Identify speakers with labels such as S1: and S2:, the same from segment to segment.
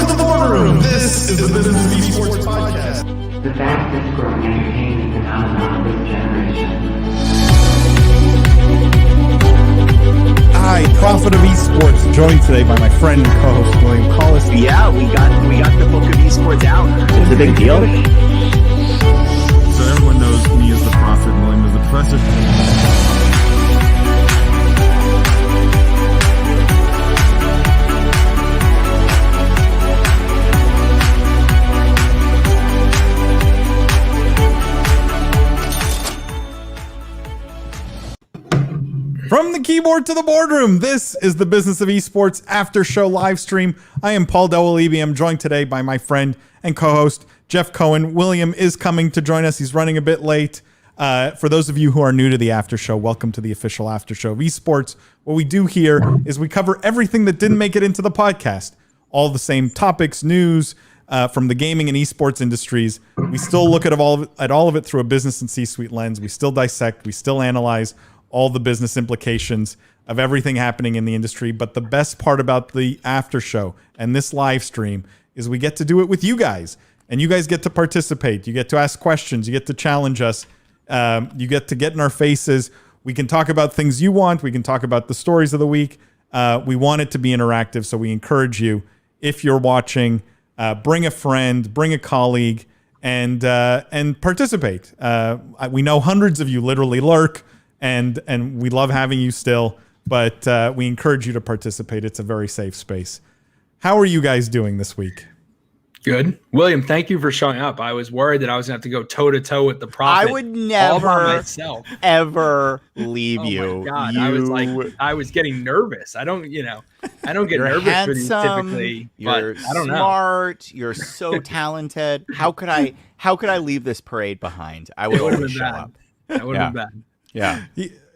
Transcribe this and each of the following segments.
S1: to the boardroom. This is the Business of Esports podcast.
S2: The fastest growing entertainment phenomenon of this generation.
S1: I, Prophet of Esports, joined today by my friend and co-host William Collis.
S3: Yeah, we got the book of esports out. It's a big deal.
S4: So everyone knows me as the Prophet and William as the Professor.
S1: From the keyboard to the boardroom, this is the Business of Esports after show live stream. I am Paul Dawalibi. I'm joined today by my friend and co-host Jeff Cohen. William is coming to join us. He's running a bit late. For those of you who are new to the after show, welcome to the official after show of esports. What we do here is we cover everything that didn't make it into the podcast. All the same topics, news from the gaming and esports industries. We still look at all of it through a business and C-suite lens. We still dissect. We still analyze all the business implications of everything happening in the industry. But the best part about the after show and this live stream is we get to do it with you guys. And you guys get to participate. You get to ask questions. You get to challenge us. You get to get in our faces. We can talk about things you want. We can talk about the stories of the week. We want it to be interactive. So we encourage you, if you're watching, bring a friend, bring a colleague, and participate. We know hundreds of you literally lurk. And we love having you still, but we encourage you to participate. It's a very safe space. How are you guys doing this week?
S5: Good. William, thank you for showing up. I was worried that I was going to have to go toe-to-toe with the Prophet.
S6: I would never, ever leave you.
S5: Oh my God. I was getting nervous. I don't get nervous
S6: handsome,
S5: for these typically,
S6: you're
S5: but I don't know.
S6: Smart, you're so talented. How could I leave this parade behind? I would always show up.
S5: That would have been bad.
S6: Yeah.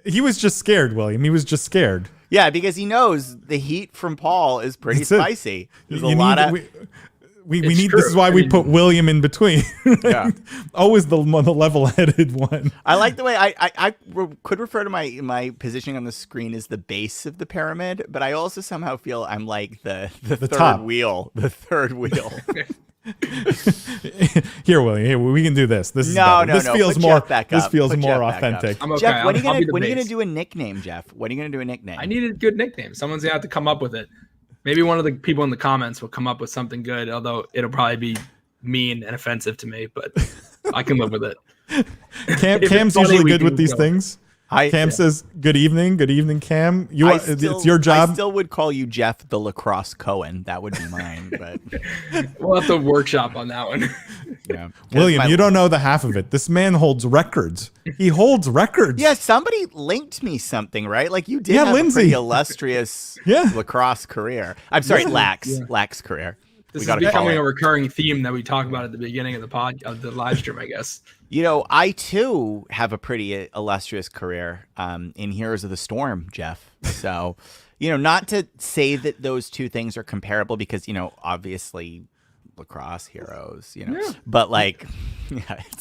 S1: He was just scared, William. He was just scared.
S6: Yeah, because he knows the heat from Paul is pretty spicy. There's a lot of...
S1: We need. This is why we put William in between.
S6: Yeah,
S1: always the level-headed one.
S6: I like the way I could refer to my positioning on the screen as the base of the pyramid, but I also somehow feel I'm like the third
S1: top
S6: wheel. The third wheel.
S1: Here, William. Here, we can do this. This feels more. This feels more authentic.
S5: Okay.
S6: Jeff, when are you gonna do a nickname, Jeff? When are you gonna do a nickname?
S5: I need a good nickname. Someone's gonna have to come up with it. Maybe one of the people in the comments will come up with something good, although it'll probably be mean and offensive to me, but I can live with it.
S1: Cam's usually good with these things. Cam says, good evening, Cam. It's your job.
S6: I still would call you Jeff the Lacrosse Cohen. That would be mine, but
S5: we'll have to workshop on that one.
S6: Yeah.
S1: William, you don't know the half of it. This man holds records. He holds records.
S6: Yeah, somebody linked me something, right? Like you did have
S1: Lindsay.
S6: a pretty illustrious lacrosse career. I'm sorry, lax career.
S5: This is becoming a recurring theme that we talk about at the beginning of the live stream, I guess.
S6: You know, I too have a pretty illustrious career in Heroes of the Storm, Jeff. So, not to say that those two things are comparable because, obviously lacrosse heroes, but like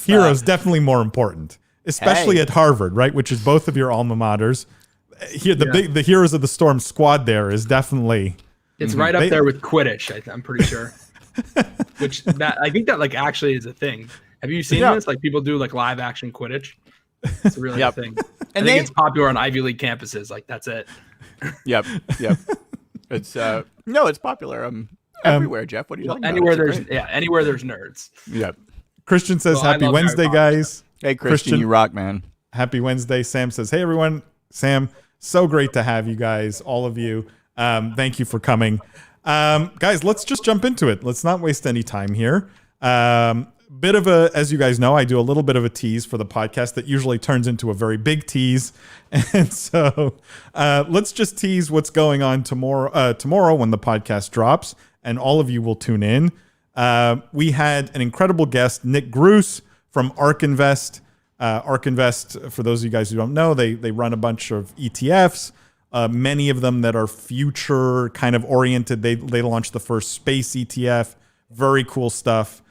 S1: Heroes definitely more important, especially at Harvard, right? Which is both of your alma maters. Here, the Heroes of the Storm squad there is definitely.
S5: It's right up there with Quidditch. I'm pretty sure. I think that actually is a thing. Have you seen this? Like people do live action Quidditch. It's really a thing. And I think it's popular on Ivy League campuses. That's it.
S6: Yep. It's it's popular everywhere, Jeff. What are you talking about?
S5: Anywhere there's nerds.
S6: Yep.
S1: Christian says happy Wednesday, guys.
S6: Hey Christian, you rock, man.
S1: Happy Wednesday. Sam says, hey everyone. Sam, so great to have you guys, all of you. Thank you for coming. Guys, let's just jump into it. Let's not waste any time here. As you guys know, I do a little bit of a tease for the podcast that usually turns into a very big tease. And so let's just tease what's going on tomorrow when the podcast drops, and all of you will tune in. We had an incredible guest, Nick Gruce from ARK Invest. ARK Invest, for those of you guys who don't know, they run a bunch of ETFs. Many of them that are future kind of oriented. They launched the first space ETF. Very cool stuff.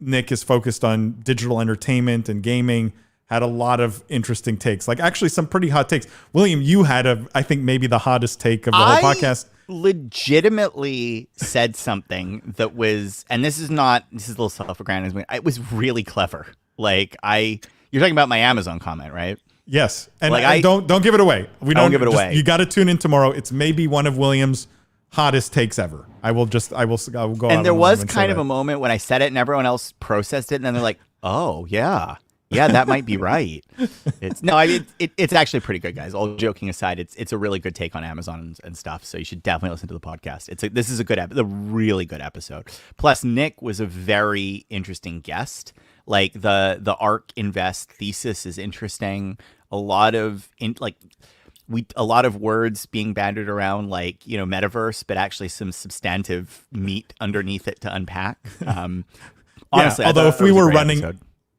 S1: Nick is focused on digital entertainment and gaming. Had a lot of interesting takes, actually some pretty hot takes. William, you had I think maybe the hottest take of the whole podcast.
S6: legitimately said something that was, and this is a little self-aggrandizement. It was really clever. Like you're talking about my Amazon comment, right?
S1: Yes, and
S6: like
S1: don't give it away. We don't
S6: give it away.
S1: You got to tune in tomorrow. It's maybe one of William's hottest takes ever. I will go.
S6: And there was kind of a moment when I said it, and everyone else processed it, and then they're like, "Oh yeah, that might be right." It's actually pretty good, guys. All joking aside, it's a really good take on Amazon and stuff. So you should definitely listen to the podcast. This is a really good episode. Plus, Nick was a very interesting guest. Like the ARK Invest thesis is interesting. A lot of words being bandied around, like, metaverse, but actually some substantive meat underneath it to unpack. Honestly,
S1: although if we were running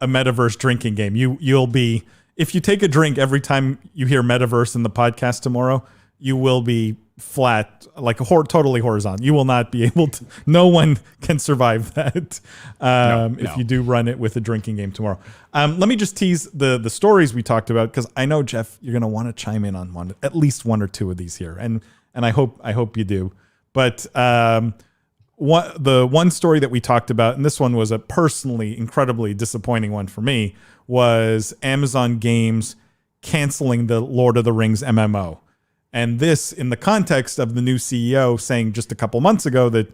S1: a metaverse drinking game, you'll be, if you take a drink every time you hear metaverse in the podcast tomorrow, you will be flat, like totally horizontal. You will not be able to. No one can survive that if you do run it with a drinking game tomorrow. Let me just tease the stories we talked about, because I know, Jeff, you're going to want to chime in on at least one or two of these here, and I hope you do. But the one story that we talked about, and this one was a personally incredibly disappointing one for me, was Amazon Games canceling the Lord of the Rings MMO. And this in the context of the new CEO saying just a couple months ago that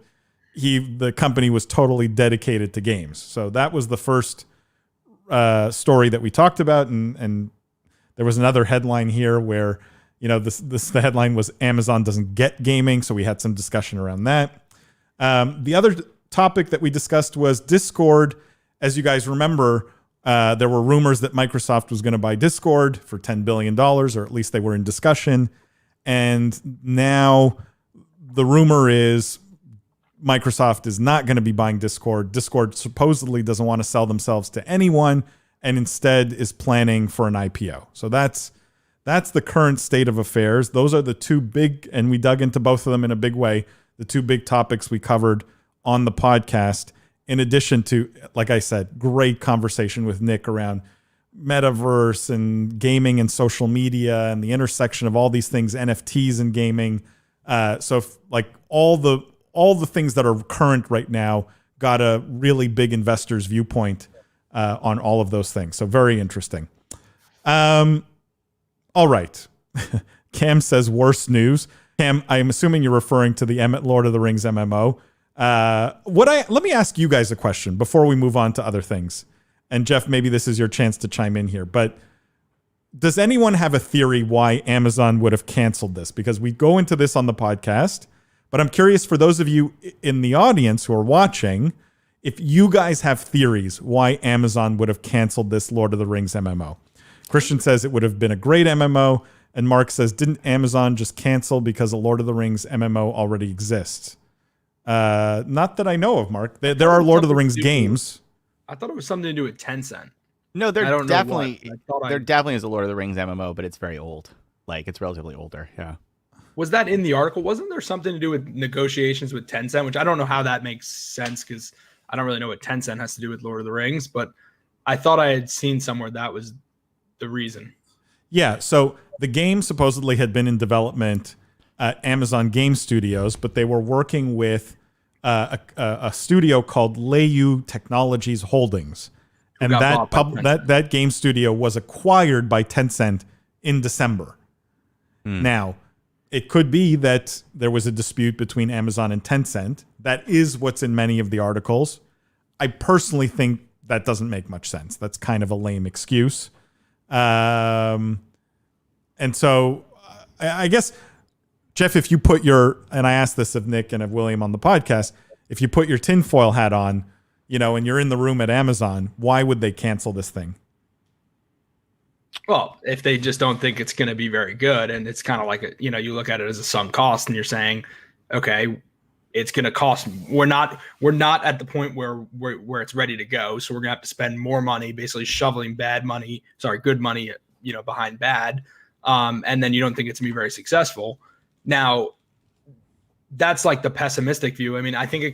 S1: the company was totally dedicated to games. So that was the first story that we talked about. And there was another headline here where, the headline was Amazon doesn't get gaming. So we had some discussion around that. The other topic that we discussed was Discord. As you guys remember, there were rumors that Microsoft was going to buy Discord for $10 billion, or at least they were in discussion. And now the rumor is Microsoft is not going to be buying Discord. Discord supposedly doesn't want to sell themselves to anyone, and instead is planning for an IPO. So that's the current state of affairs. Those are the two big, and we dug into both of them in a big way, the two big topics we covered on the podcast, in addition to, like I said, great conversation with Nick around metaverse and gaming and social media and the intersection of all these things, NFTs and gaming. So all the things that are current right now got a really big investor's viewpoint on all of those things. So very interesting. All right. Cam says worst news. Cam, I'm assuming you're referring to the Lord of the Rings MMO. Let me ask you guys a question before we move on to other things. And Jeff, maybe this is your chance to chime in here, but does anyone have a theory why Amazon would have canceled this? Because we go into this on the podcast, but I'm curious for those of you in the audience who are watching, if you guys have theories why Amazon would have canceled this Lord of the Rings MMO. Christian says it would have been a great MMO, and Mark says, didn't Amazon just cancel because a Lord of the Rings MMO already exists? Not that I know of, Mark. There are Lord of the Rings games.
S5: I thought it was something to do with Tencent.
S6: No, there definitely is a Lord of the Rings MMO, but it's very old. Like, it's relatively older. Yeah.
S5: Was that in the article? Wasn't there something to do with negotiations with Tencent, which I don't know how that makes sense, because I don't really know what Tencent has to do with Lord of the Rings, but I thought I had seen somewhere that was the reason.
S1: Yeah. So the game supposedly had been in development at Amazon Game Studios, but they were working with a studio called Leiyu Technologies Holdings, and that game studio was acquired by Tencent in December. Now, it could be that there was a dispute between Amazon and Tencent. That is what's in many of the articles. I personally think that doesn't make much sense. That's kind of a lame excuse. And so I guess, Jeff, if you put and I asked this of Nick and of William on the podcast, if you put your tinfoil hat on, and you're in the room at Amazon, why would they cancel this thing?
S5: Well, if they just don't think it's going to be very good, and it's kind of like, you look at it as a sunk cost, and you're saying, okay, it's going to cost. We're not at the point where it's ready to go, so we're going to have to spend more money, basically shoveling good money, behind bad, and then you don't think it's going to be very successful. Now, that's like the pessimistic view. I mean, I think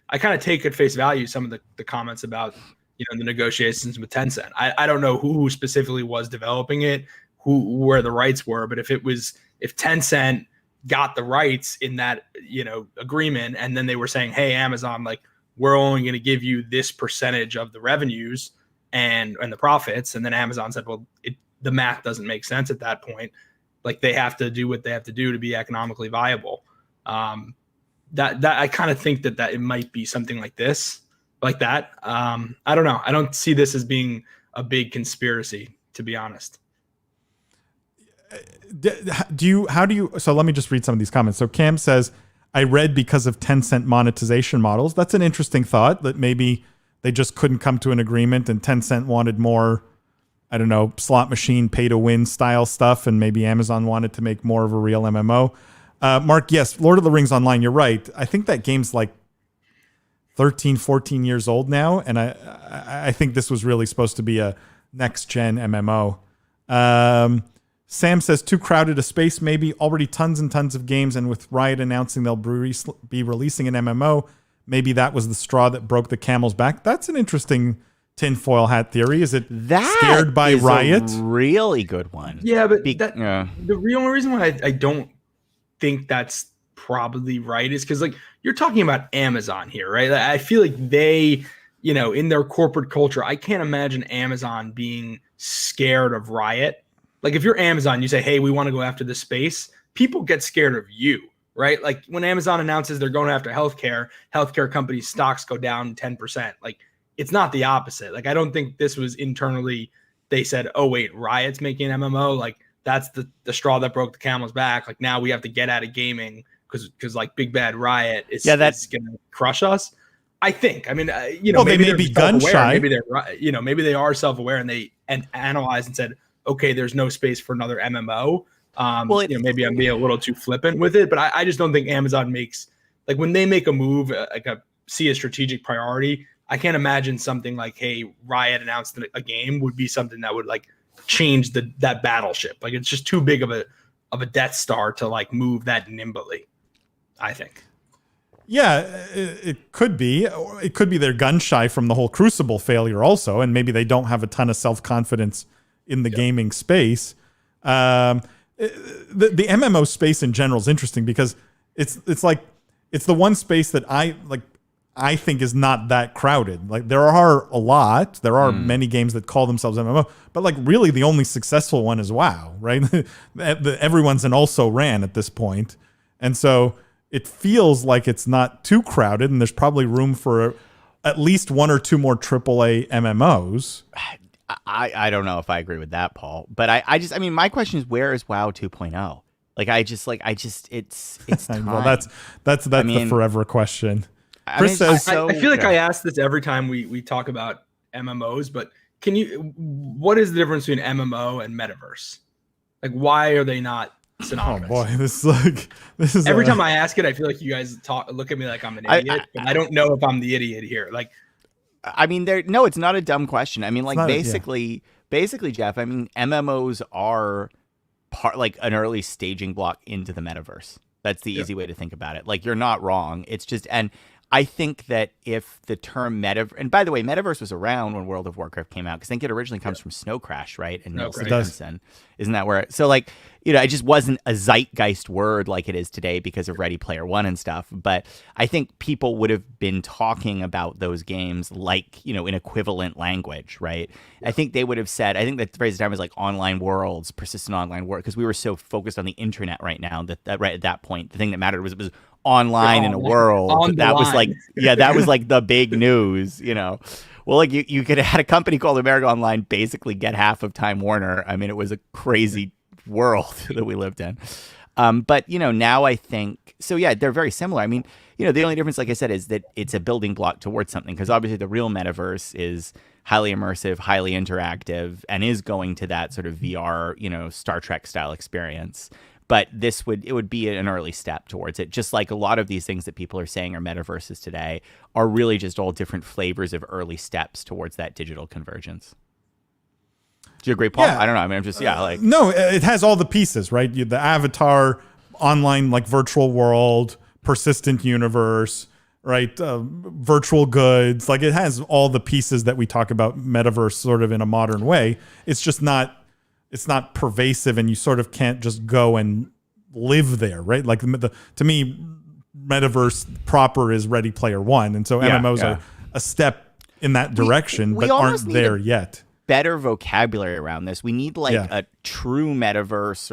S5: I kind of take at face value some of the comments about, the negotiations with Tencent. I don't know who specifically was developing it, where the rights were, but if Tencent got the rights in that, agreement. And then they were saying, hey, Amazon, like, we're only going to give you this percentage of the revenues and the profits. And then Amazon said, well, the math doesn't make sense at that point. Like, they have to do what they have to do to be economically viable. That I kind of think that it might be something like this, like that. I don't know. I don't see this as being a big conspiracy, to be honest.
S1: So let me just read some of these comments. So Cam says, I read because of Tencent monetization models. That's an interesting thought, that maybe they just couldn't come to an agreement and Tencent wanted more, I don't know, slot machine pay to win style stuff. And maybe Amazon wanted to make more of a real MMO. Mark, yes, Lord of the Rings Online, you're right. I think that game's like 13, 14 years old now. And I think this was really supposed to be a next gen MMO. Sam says, too crowded a space, maybe. Already tons and tons of games, and with Riot announcing they'll be releasing an MMO, maybe that was the straw that broke the camel's back. That's an interesting tinfoil hat theory. Is it scared by Riot?
S6: A really good one.
S5: Yeah, but the only reason why I don't think that's probably right is because, like, you're talking about Amazon here, right? Like, I feel like they, in their corporate culture, I can't imagine Amazon being scared of Riot. Like, if you're Amazon, you say, hey, we want to go after this space, people get scared of you, right? Like, when Amazon announces they're going after healthcare companies' stocks go down 10%. Like, it's not the opposite. Like, I don't think this was internally, they said, oh, wait, Riot's making an MMO. Like, that's the straw that broke the camel's back. Like, now we have to get out of gaming because like big bad Riot is going to crush us. I think. I mean,
S1: well, maybe they may be gun shy.
S5: Maybe they're, maybe they are self-aware and they analyzed and said, okay, there's no space for another MMO. Maybe I'm being a little too flippant with it, but I just don't think Amazon makes, like, when they make a move, see a strategic priority, I can't imagine something like, hey, Riot announced a game would be something that would, like, change that battleship. Like, it's just too big of a Death Star to, like, move that nimbly, I think.
S1: Yeah, it could be. It could be they're gun shy from the whole Crucible failure also, and maybe they don't have a ton of self-confidence in the gaming space. The MMO space in general is interesting because it's the one space that I think is not that crowded. Like, there are many games that call themselves MMO, but, like, really the only successful one is WoW, right? Everyone's an also ran at this point. And so it feels like it's not too crowded, and there's probably room for at least one or two more AAA MMOs.
S6: I don't know if I agree with that, Paul. But I mean, my question is, where is WoW 2.0? It's time.
S1: Well, that's the forever question. Chris says,
S5: I feel like I ask this every time we talk about MMOs, but what is the difference between MMO and metaverse? Like, why are they not synonymous?
S1: Oh boy, this is
S5: every time I ask it, I feel like you guys look at me like I'm an idiot. I don't know if I'm the idiot here. Like,
S6: I mean, it's not a dumb question. I mean, like, basically, Jeff, I mean, MMOs are like an early staging block into the metaverse. That's the easy way to think about it. Like, you're not wrong. It's just, and I think that if the term and by the way, metaverse was around when World of Warcraft came out, because I think it originally comes from Snow Crash, right? And Neil Stephenson. Isn't that where? So, like, it just wasn't a zeitgeist word like it is today because of Ready Player One and stuff. But I think people would have been talking about those games like, in equivalent language, right? Yeah. I think they would have said, I think the phrase at the time was like online worlds, persistent online world, because we were so focused on the internet right now that right at that point, the thing that mattered was it was online in a world. That was like, that was like the big news, Well, like, you could have had a company called America Online basically get half of Time Warner. I mean, it was a crazy world that we lived in. But, now I think, so yeah, they're very similar. I mean, the only difference, like I said, is that it's a building block towards something, because obviously the real metaverse is highly immersive, highly interactive, and is going to that sort of VR, Star Trek style experience. But it would be an early step towards it. Just like a lot of these things that people are saying are metaverses today are really just all different flavors of early steps towards that digital convergence. Do you agree, Paul?
S1: Yeah.
S6: I don't know. I mean, I'm just,
S1: no, it has all the pieces, right? The avatar, online, like, virtual world, persistent universe, right? Virtual goods. Like, it has all the pieces that we talk about metaverse sort of in a modern way. It's just not, it's not pervasive, and you sort of can't just go and live there, right? Like to me, metaverse proper is Ready Player One, and so MMOs are a step in that direction,
S6: we
S1: but aren't there yet.
S6: Better vocabulary around this. We need a true metaverse,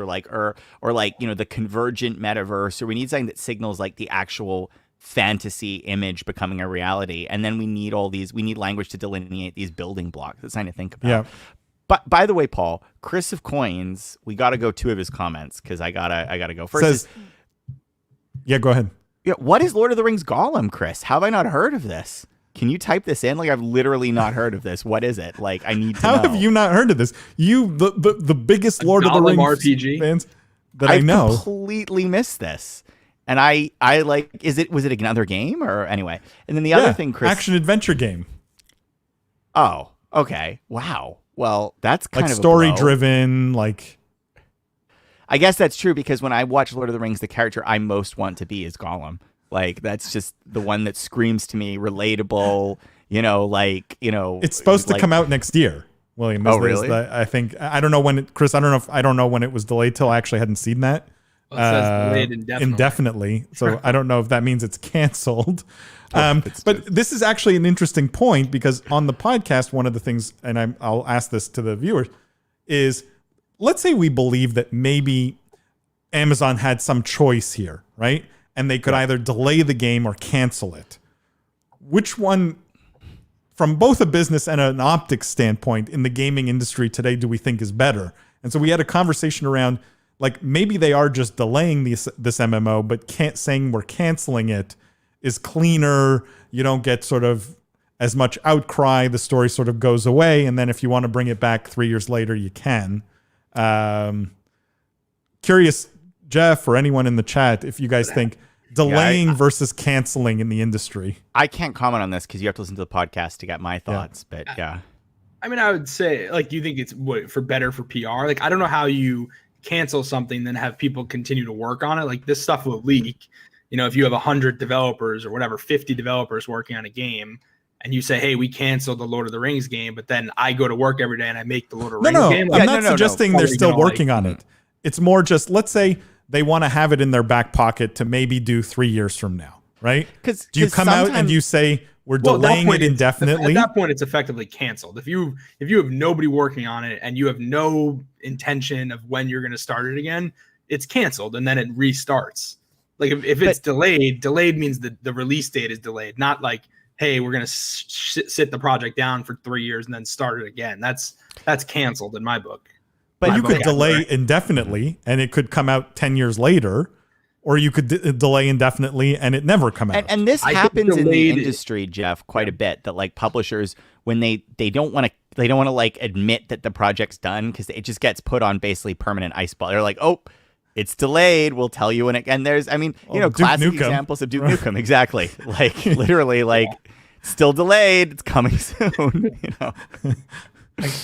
S6: or like the convergent metaverse, or we need something that signals like the actual fantasy image becoming a reality. And then we need language to delineate these building blocks. That's something to think about.
S1: Yeah.
S6: But by the way, Paul, Chris of Coins, we got to go 2 of his comments because I gotta go first.
S1: Go ahead.
S6: Yeah, what is Lord of the Rings Gollum, Chris? How have I not heard of this? Can you type this in? Like, I've literally not heard of this. What is it? Like, I need to know.
S1: How have you not heard of this? You, the biggest Lord of the Rings
S5: RPG
S1: fans that I know.
S6: I completely missed this. And I like, was it another game or anyway? And then the other thing, Chris.
S1: Action adventure game.
S6: Oh, okay. Wow. Well, that's kind of
S1: story driven, like.
S6: I guess that's true because when I watch Lord of the Rings, the character I most want to be is Gollum. Like, that's just the one that screams to me, relatable, It's
S1: supposed to come out next year, William.
S6: Oh, really?
S1: I think, I don't know when it, Chris, I don't know when it was delayed till I actually hadn't seen that.
S5: Well, it says delayed
S1: indefinitely. So I don't know if that means it's canceled. But this is actually an interesting point because on the podcast, one of the things, and I'll ask this to the viewers, is let's say we believe that maybe Amazon had some choice here, right? And they could either delay the game or cancel it. Which one, from both a business and an optics standpoint in the gaming industry today, do we think is better? And so we had a conversation around, like, maybe they are just delaying this MMO, but saying we're canceling it is cleaner. You don't get sort of as much outcry. The story sort of goes away. And then if you want to bring it back 3 years later, you can. Curious, Jeff, or anyone in the chat, if you guys think delaying versus canceling in the industry.
S6: I can't comment on this because you have to listen to the podcast to get my thoughts. But yeah,
S5: I mean, I would say, like, do you think it's better for PR? Like, I don't know how you cancel something then have people continue to work on it. Like, this stuff will leak. If you have 100 developers or whatever, 50 developers working on a game, and you say, hey, we canceled the Lord of the Rings game, but then I go to work every day and I make the Lord of the Rings game.
S1: I'm not suggesting they're still working on it. It's more just, let's say they want to have it in their back pocket to maybe do 3 years from now, right? Do you come out and you say we're delaying it indefinitely?
S5: At that point, it's effectively canceled. If you have nobody working on it and you have no intention of when you're going to start it again, it's canceled and then it restarts. Like, if it's delayed means that the release date is delayed, not like, hey, we're going to sit the project down for 3 years and then start it again. That's canceled in my book.
S1: But you could delay indefinitely and it could come out 10 years later, or you could delay indefinitely and it never come out.
S6: And this happens in the industry, Jeff, quite a bit, that like publishers, when they don't want to like admit that the project's done because it just gets put on basically permanent ice ball. They're like, oh, it's delayed. We'll tell you when it. And there's, I mean, classic examples of Duke Nukem. Exactly. Like, literally, like, still delayed. It's coming soon.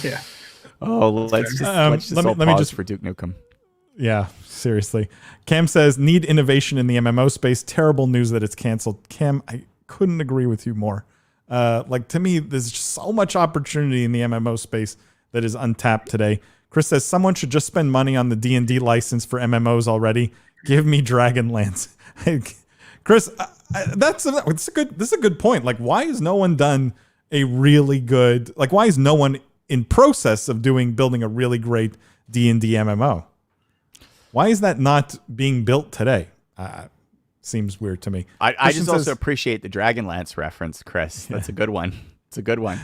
S5: Yeah.
S6: Oh, let's just let me pause for Duke Nukem.
S1: Yeah, seriously. Cam says, need innovation in the MMO space. Terrible news that it's canceled. Cam, I couldn't agree with you more. Like, to me, there's just so much opportunity in the MMO space that is untapped today. Chris says, someone should just spend money on the D&D license for MMOs already. Give me Dragonlance. Chris, this is a good point. Like, why has no one done a really good, like, why is no one in process of building a really great D&D MMO? Why is that not being built today? Seems weird to me.
S6: I just also appreciate the Dragonlance reference, Chris. That's a good one. It's a good one.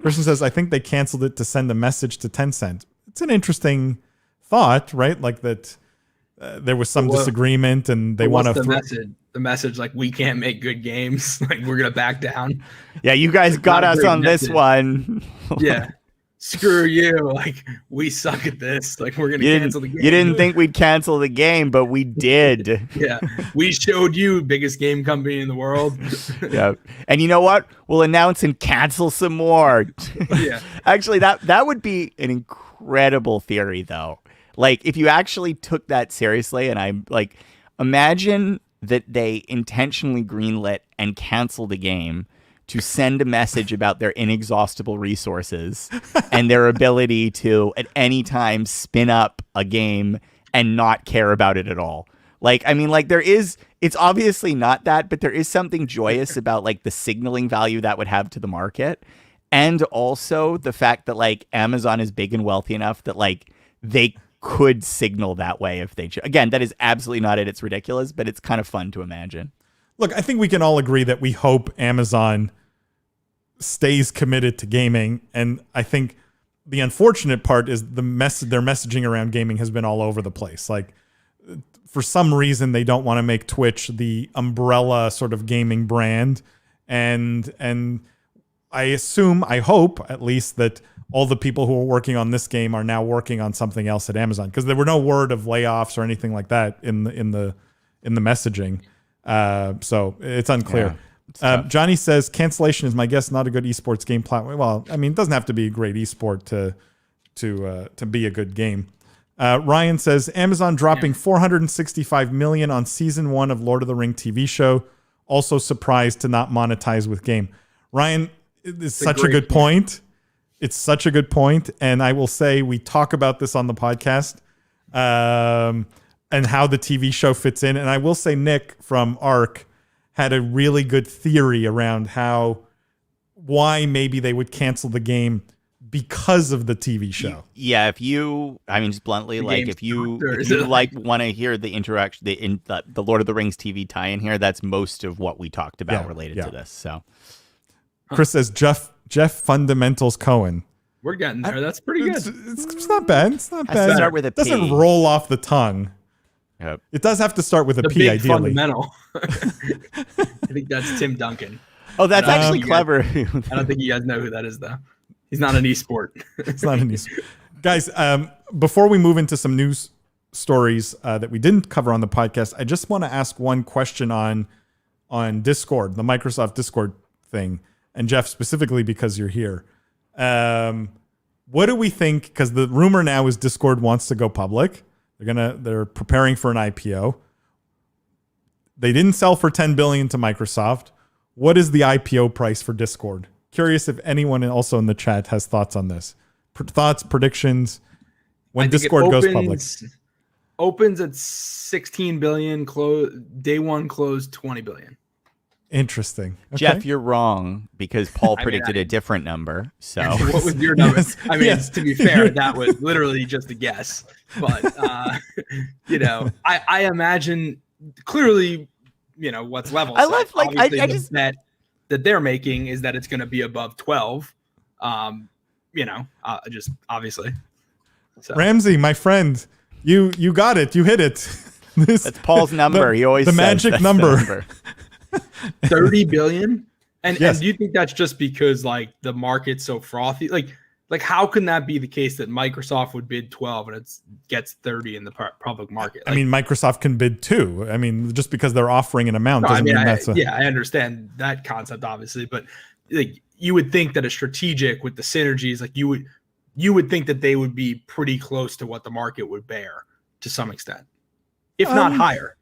S1: Christian says, I think they canceled it to send a message to Tencent. It's an interesting thought, right? Like that there was some disagreement and they want to...
S5: The message, like, we can't make good games. Like, we're going to back down.
S6: Yeah, you guys got us on this one.
S5: Yeah. Screw you. Like, we suck at this. Like, we're going to cancel the game.
S6: You didn't think we'd cancel the game, but we did.
S5: Yeah. We showed you, biggest game company in the world.
S6: Yeah. And you know what? We'll announce and cancel some more.
S5: Yeah.
S6: Actually, that would be an incredible theory, though. Like, if you actually took that seriously, and I'm like, imagine that they intentionally greenlit and canceled the game to send a message about their inexhaustible resources and their ability to, at any time, spin up a game and not care about it at all. Like, I mean, like it's obviously not that, but there is something joyous about like the signaling value that would have to the market. And also the fact that like Amazon is big and wealthy enough that like they could signal that way if they again, that is absolutely not it. It's ridiculous, but it's kind of fun to imagine.
S1: Look, I think we can all agree that we hope Amazon stays committed to gaming. And I think the unfortunate part is their messaging around gaming has been all over the place. Like, for some reason, they don't want to make Twitch the umbrella sort of gaming brand. And I hope at least that all the people who are working on this game are now working on something else at Amazon, because there were no word of layoffs or anything like that in the messaging. So it's unclear. Yeah, Johnny says cancellation is my guess, not a good esports game platform. Well, I mean, it doesn't have to be a great esport to be a good game. Ryan says Amazon dropping $465 million on season 1 of Lord of the Ring TV show. Also surprised to not monetize with game. Ryan, it's such a good point. It's such a good point. And I will say we talk about this on the podcast and how the TV show fits in. And I will say Nick from ARC had a really good theory around why maybe they would cancel the game because of the TV show.
S6: Yeah, just bluntly, like if you like want to hear the interaction, the Lord of the Rings TV tie-in here, that's most of what we talked about related to this. So
S1: Chris says Jeff Fundamentals Cohen.
S5: We're getting there. That's pretty good.
S1: It's not bad. It's not bad.
S6: Start with a P.
S1: It doesn't roll off the tongue.
S6: Yep.
S1: It does have to start with a P,
S5: big
S1: ideally.
S5: Fundamental. I think that's Tim Duncan.
S6: Oh, that's actually clever.
S5: I don't think you guys know who that is, though. He's not an esport.
S1: It's not an esport. Guys, before we move into some news stories that we didn't cover on the podcast, I just want to ask one question on Discord, the Microsoft Discord thing. And Jeff, specifically because you're here. What do we think? Because the rumor now is Discord wants to go public. They're preparing for an IPO. They didn't sell for $10 billion to Microsoft. What is the IPO price for Discord? Curious if anyone also in the chat has thoughts on this. Thoughts, predictions when Discord goes public.
S5: Opens at 16 billion. Day one closed 20 billion.
S1: Interesting. Okay.
S6: Jeff, you're wrong because Paul predicted a different number. So
S5: what was your number? To be fair, that was literally just a guess. But I imagine clearly, what's level.
S6: I love I just
S5: bet that they're making is that it's going to be above 12. Just obviously. So.
S1: Ramsey, my friend, you got it. You hit it.
S6: That's Paul's number. He always
S1: the
S6: says
S1: magic
S6: that's
S1: number.
S6: The number.
S5: 30 billion. And
S1: yes.
S5: And do you think that's just because like the market's so frothy? Like how can that be the case that Microsoft would bid 12 and it gets 30 in the public market?
S1: I mean, Microsoft can bid too. I mean, just because they're offering an amount doesn't mean that's
S5: I understand that concept, obviously, but like you would think that a strategic with the synergies, like you would think that they would be pretty close to what the market would bear to some extent, if not higher,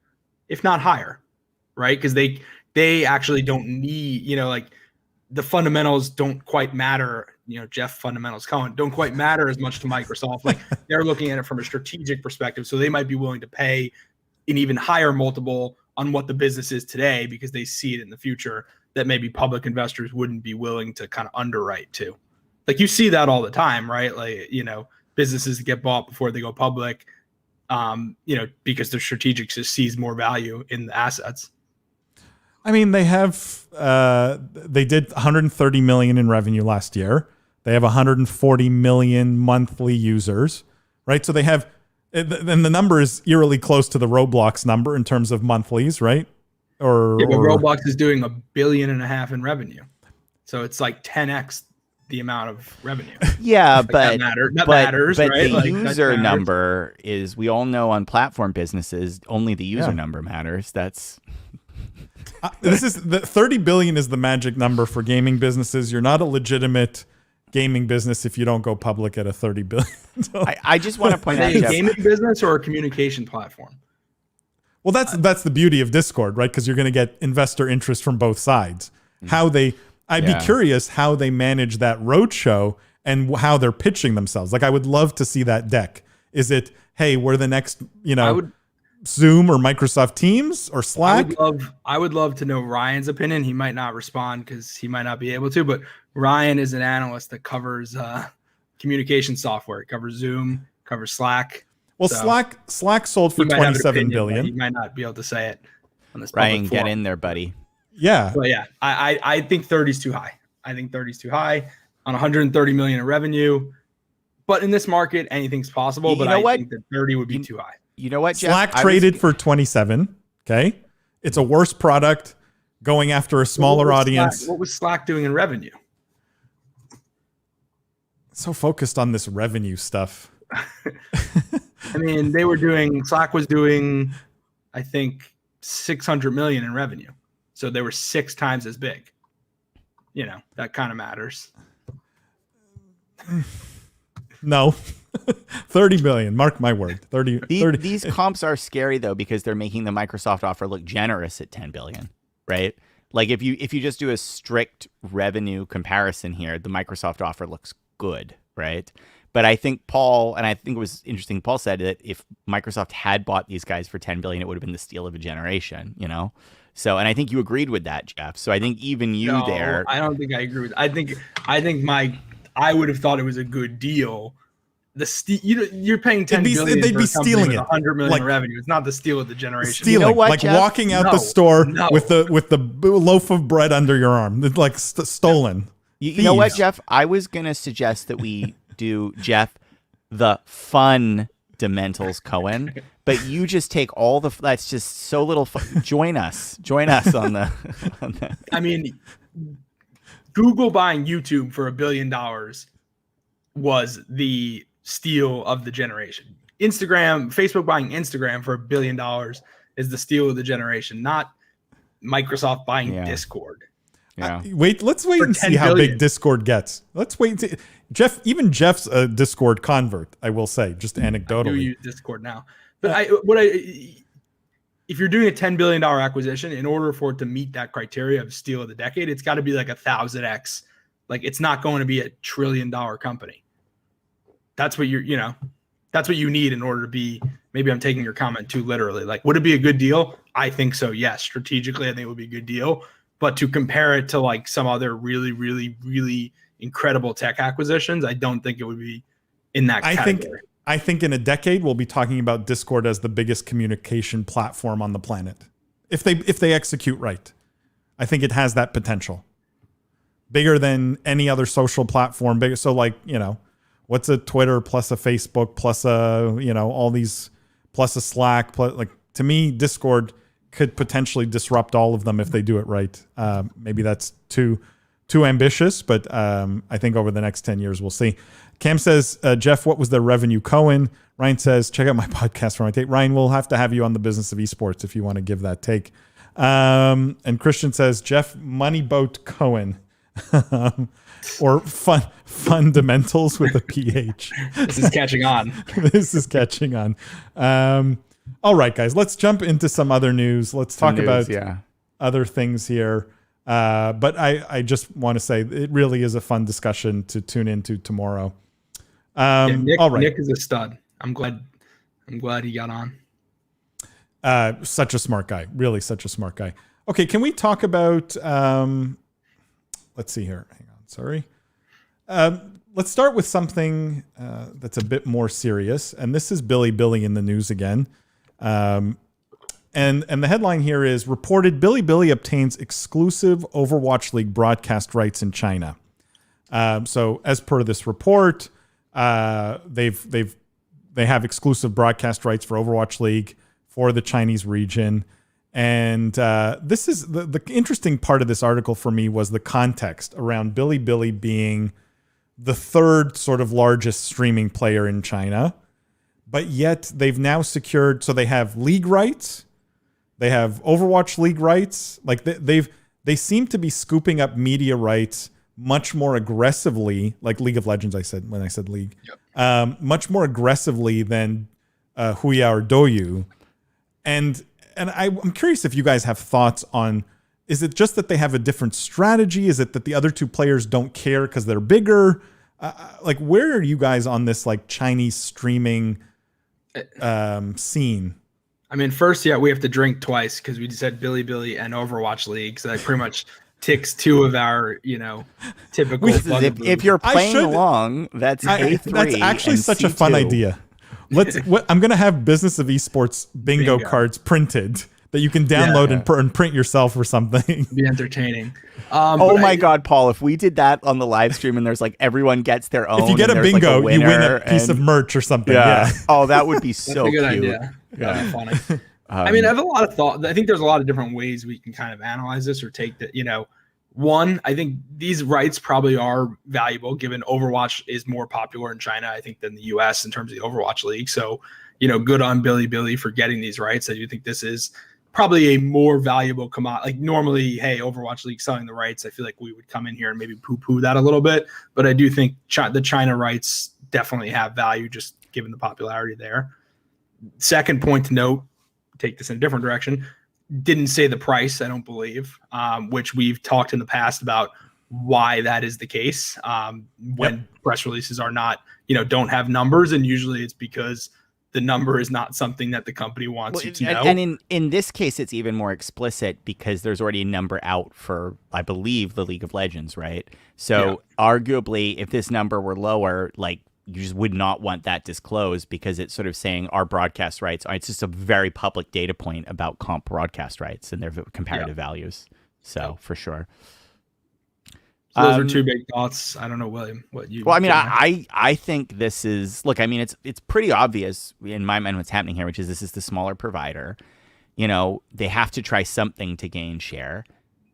S5: right? Because they actually don't need, like the fundamentals don't quite matter. Jeff Fundamentals Cohen don't quite matter as much to Microsoft. Like they're looking at it from a strategic perspective. So they might be willing to pay an even higher multiple on what the business is today because they see it in the future that maybe public investors wouldn't be willing to kind of underwrite to. Like you see that all the time, right? Like, businesses get bought before they go public, because their strategic just sees more value in the assets.
S1: I mean, they have they did 130 million in revenue last year. They have 140 million monthly users, right? So they have, and the number is eerily close to the Roblox number in terms of monthlies, right?
S5: But Roblox is doing $1.5 billion in revenue, so it's like 10x the amount of revenue.
S6: Yeah,
S5: that matters,
S6: but
S5: right?
S6: the user number is, we all know on platform businesses, only the user number matters. That's
S1: this is the 30 billion is the magic number for gaming businesses. You're not a legitimate gaming business if you don't go public at a 30 billion. So,
S6: I just want to point out,
S5: a gaming business or a communication platform.
S1: Well, that's the beauty of Discord, right? Because you're going to get investor interest from both sides. I'd be curious how they manage that roadshow and how they're pitching themselves. Like, I would love to see that deck. Is it, hey, we're the next,
S5: I would
S1: Zoom or Microsoft Teams or Slack?
S5: I would love to know Ryan's opinion. He might not respond because he might not be able to, but Ryan is an analyst that covers communication software. It covers Zoom, covers Slack.
S1: Well, so Slack sold for $27 billion.
S5: He might not be able to say it on this.
S6: Ryan, get in there, buddy.
S1: Yeah.
S5: But yeah, I think 30 is too high. I think 30 is too high on 130 million in revenue. But in this market, anything's possible. But I think that 30 would be too high.
S6: You know what, Jeff?
S1: Slack traded for 27. Okay. It's a worse product going after a smaller audience.
S5: What was Slack doing in revenue?
S1: So focused on this revenue stuff.
S5: I mean, Slack was doing, I think, 600 million in revenue. So they were 6 times as big. That kind of matters.
S1: No. 30 million. Mark my word. 30.
S6: These comps are scary though, because they're making the Microsoft offer look generous at 10 billion, right? Like if you just do a strict revenue comparison here, the Microsoft offer looks good, right? But I think Paul, and I think it was interesting, Paul said that if Microsoft had bought these guys for 10 billion, it would have been the steal of a generation, So, and I think you agreed with that, Jeff. So I think even there.
S5: I don't think I agree with. I think I would have thought it was a good deal. You're paying 10 billion.
S1: They'd be stealing it.
S5: 100 million revenue. It's not the steal of the generation.
S1: Stealing,
S6: what, Jeff?
S1: Walking out the store with the loaf of bread under your arm, it's like stolen.
S6: You know what, Jeff? I was gonna suggest that we do, Jeff, the fundamentals, Cohen. But you just take all that's just so little fun. Join us on the.
S5: I mean, Google buying YouTube for $1 billion was the steal of the generation. Facebook buying Instagram for $1 billion is the steal of the generation, not Microsoft buying Discord.
S6: Yeah.
S1: Let's wait and see how big Discord gets. Let's wait and see. Jeff's a Discord convert, I will say, just anecdotally.
S5: I do use Discord now. But if you're doing a $10 billion acquisition, in order for it to meet that criteria of steal of the decade, it's got to be like 1,000x. Like it's not going to be a $1 trillion company. That's what that's what you need in order to be. Maybe I'm taking your comment too literally. Like, would it be a good deal? I think so. Yes. Strategically, I think it would be a good deal. But to compare it to like some other really, really, really incredible tech acquisitions, I don't think it would be in that category.
S1: I think in a decade we'll be talking about Discord as the biggest communication platform on the planet. If they execute right. I think it has that potential. Bigger than any other social platform. Bigger, so like, what's a Twitter plus a Facebook plus a, all these plus a Slack plus, like, to me Discord could potentially disrupt all of them if they do it right. Maybe that's too ambitious, but I think over the next 10 years we'll see. Cam says, Jeff, what was the revenue? Cohen. Ryan says, check out my podcast for my take. Ryan, we'll have to have you on the Business of Esports if you want to give that take. And Christian says, Jeff, money boat Cohen. Or fundamentals with a PH.
S5: This is catching on.
S1: This is catching on. All right, guys, let's jump into some other news. Let's talk about other things here. But I just want to say it really is a fun discussion to tune into tomorrow.
S5: Nick is a stud. I'm glad he got on.
S1: Such a smart guy. Really such a smart guy. Okay, can we talk about let's see here. Hang on, sorry. Let's start with something that's a bit more serious. And this is Billy in the news again. And the headline here is reported Billy obtains exclusive Overwatch League broadcast rights in China. So as per this report, they have exclusive broadcast rights for Overwatch League for the Chinese region. And this is the interesting part of this article for me was the context around Billy being the third sort of largest streaming player in China. But yet they've now secured, so they have league rights. They have Overwatch League rights. Like they seem to be scooping up media rights much more aggressively, like League of Legends. I said when I said league, much more aggressively than Huya or Douyu. And I'm curious if you guys have thoughts on: is it just that they have a different strategy? Is it that the other two players don't care because they're bigger? Like, where are you guys on this like Chinese streaming scene?
S5: I mean, first, yeah, we have to drink twice because we just said Billy and Overwatch League. So that pretty much ticks two of our, typical.
S6: If you're playing along, that's A3.
S1: That's actually such a fun idea. I'm going to have Business of Esports bingo cards printed that you can download and print yourself or something.
S5: Be entertaining.
S6: My God, Paul, if we did that on the live stream and there's like everyone gets their own.
S1: If you get a bingo, you win a piece of merch or something. Yeah.
S6: Oh, that would be so
S5: That's a good
S6: cute.
S5: idea. That'd be funny. I mean, I have a lot of thought. I think there's a lot of different ways we can kind of analyze this or take that, One, I think these rights probably are valuable given Overwatch is more popular in China, I think, than the US in terms of the Overwatch League. So, good on Billy for getting these rights. I do think this is probably a more valuable commodity. Like normally, hey, Overwatch League selling the rights, I feel like we would come in here and maybe poo-poo that a little bit. But I do think the China rights definitely have value just given the popularity there. Second point to note, take this in a different direction, didn't say the price, I don't believe, which we've talked in the past about why that is the case when press releases are not, don't have numbers. And usually it's because the number is not something that the company wants you to know.
S6: And in this case, it's even more explicit because there's already a number out for, I believe, the League of Legends, right? So arguably, if this number were lower, like, you just would not want that disclosed because it's sort of saying our broadcast rights. It's just a very public data point about comp broadcast rights and their comparative values. So for sure.
S5: So those are two big thoughts. I don't know, William, what you.
S6: Well, I mean, I think this is, look, I mean, it's pretty obvious in my mind what's happening here, which is this is the smaller provider. They have to try something to gain share.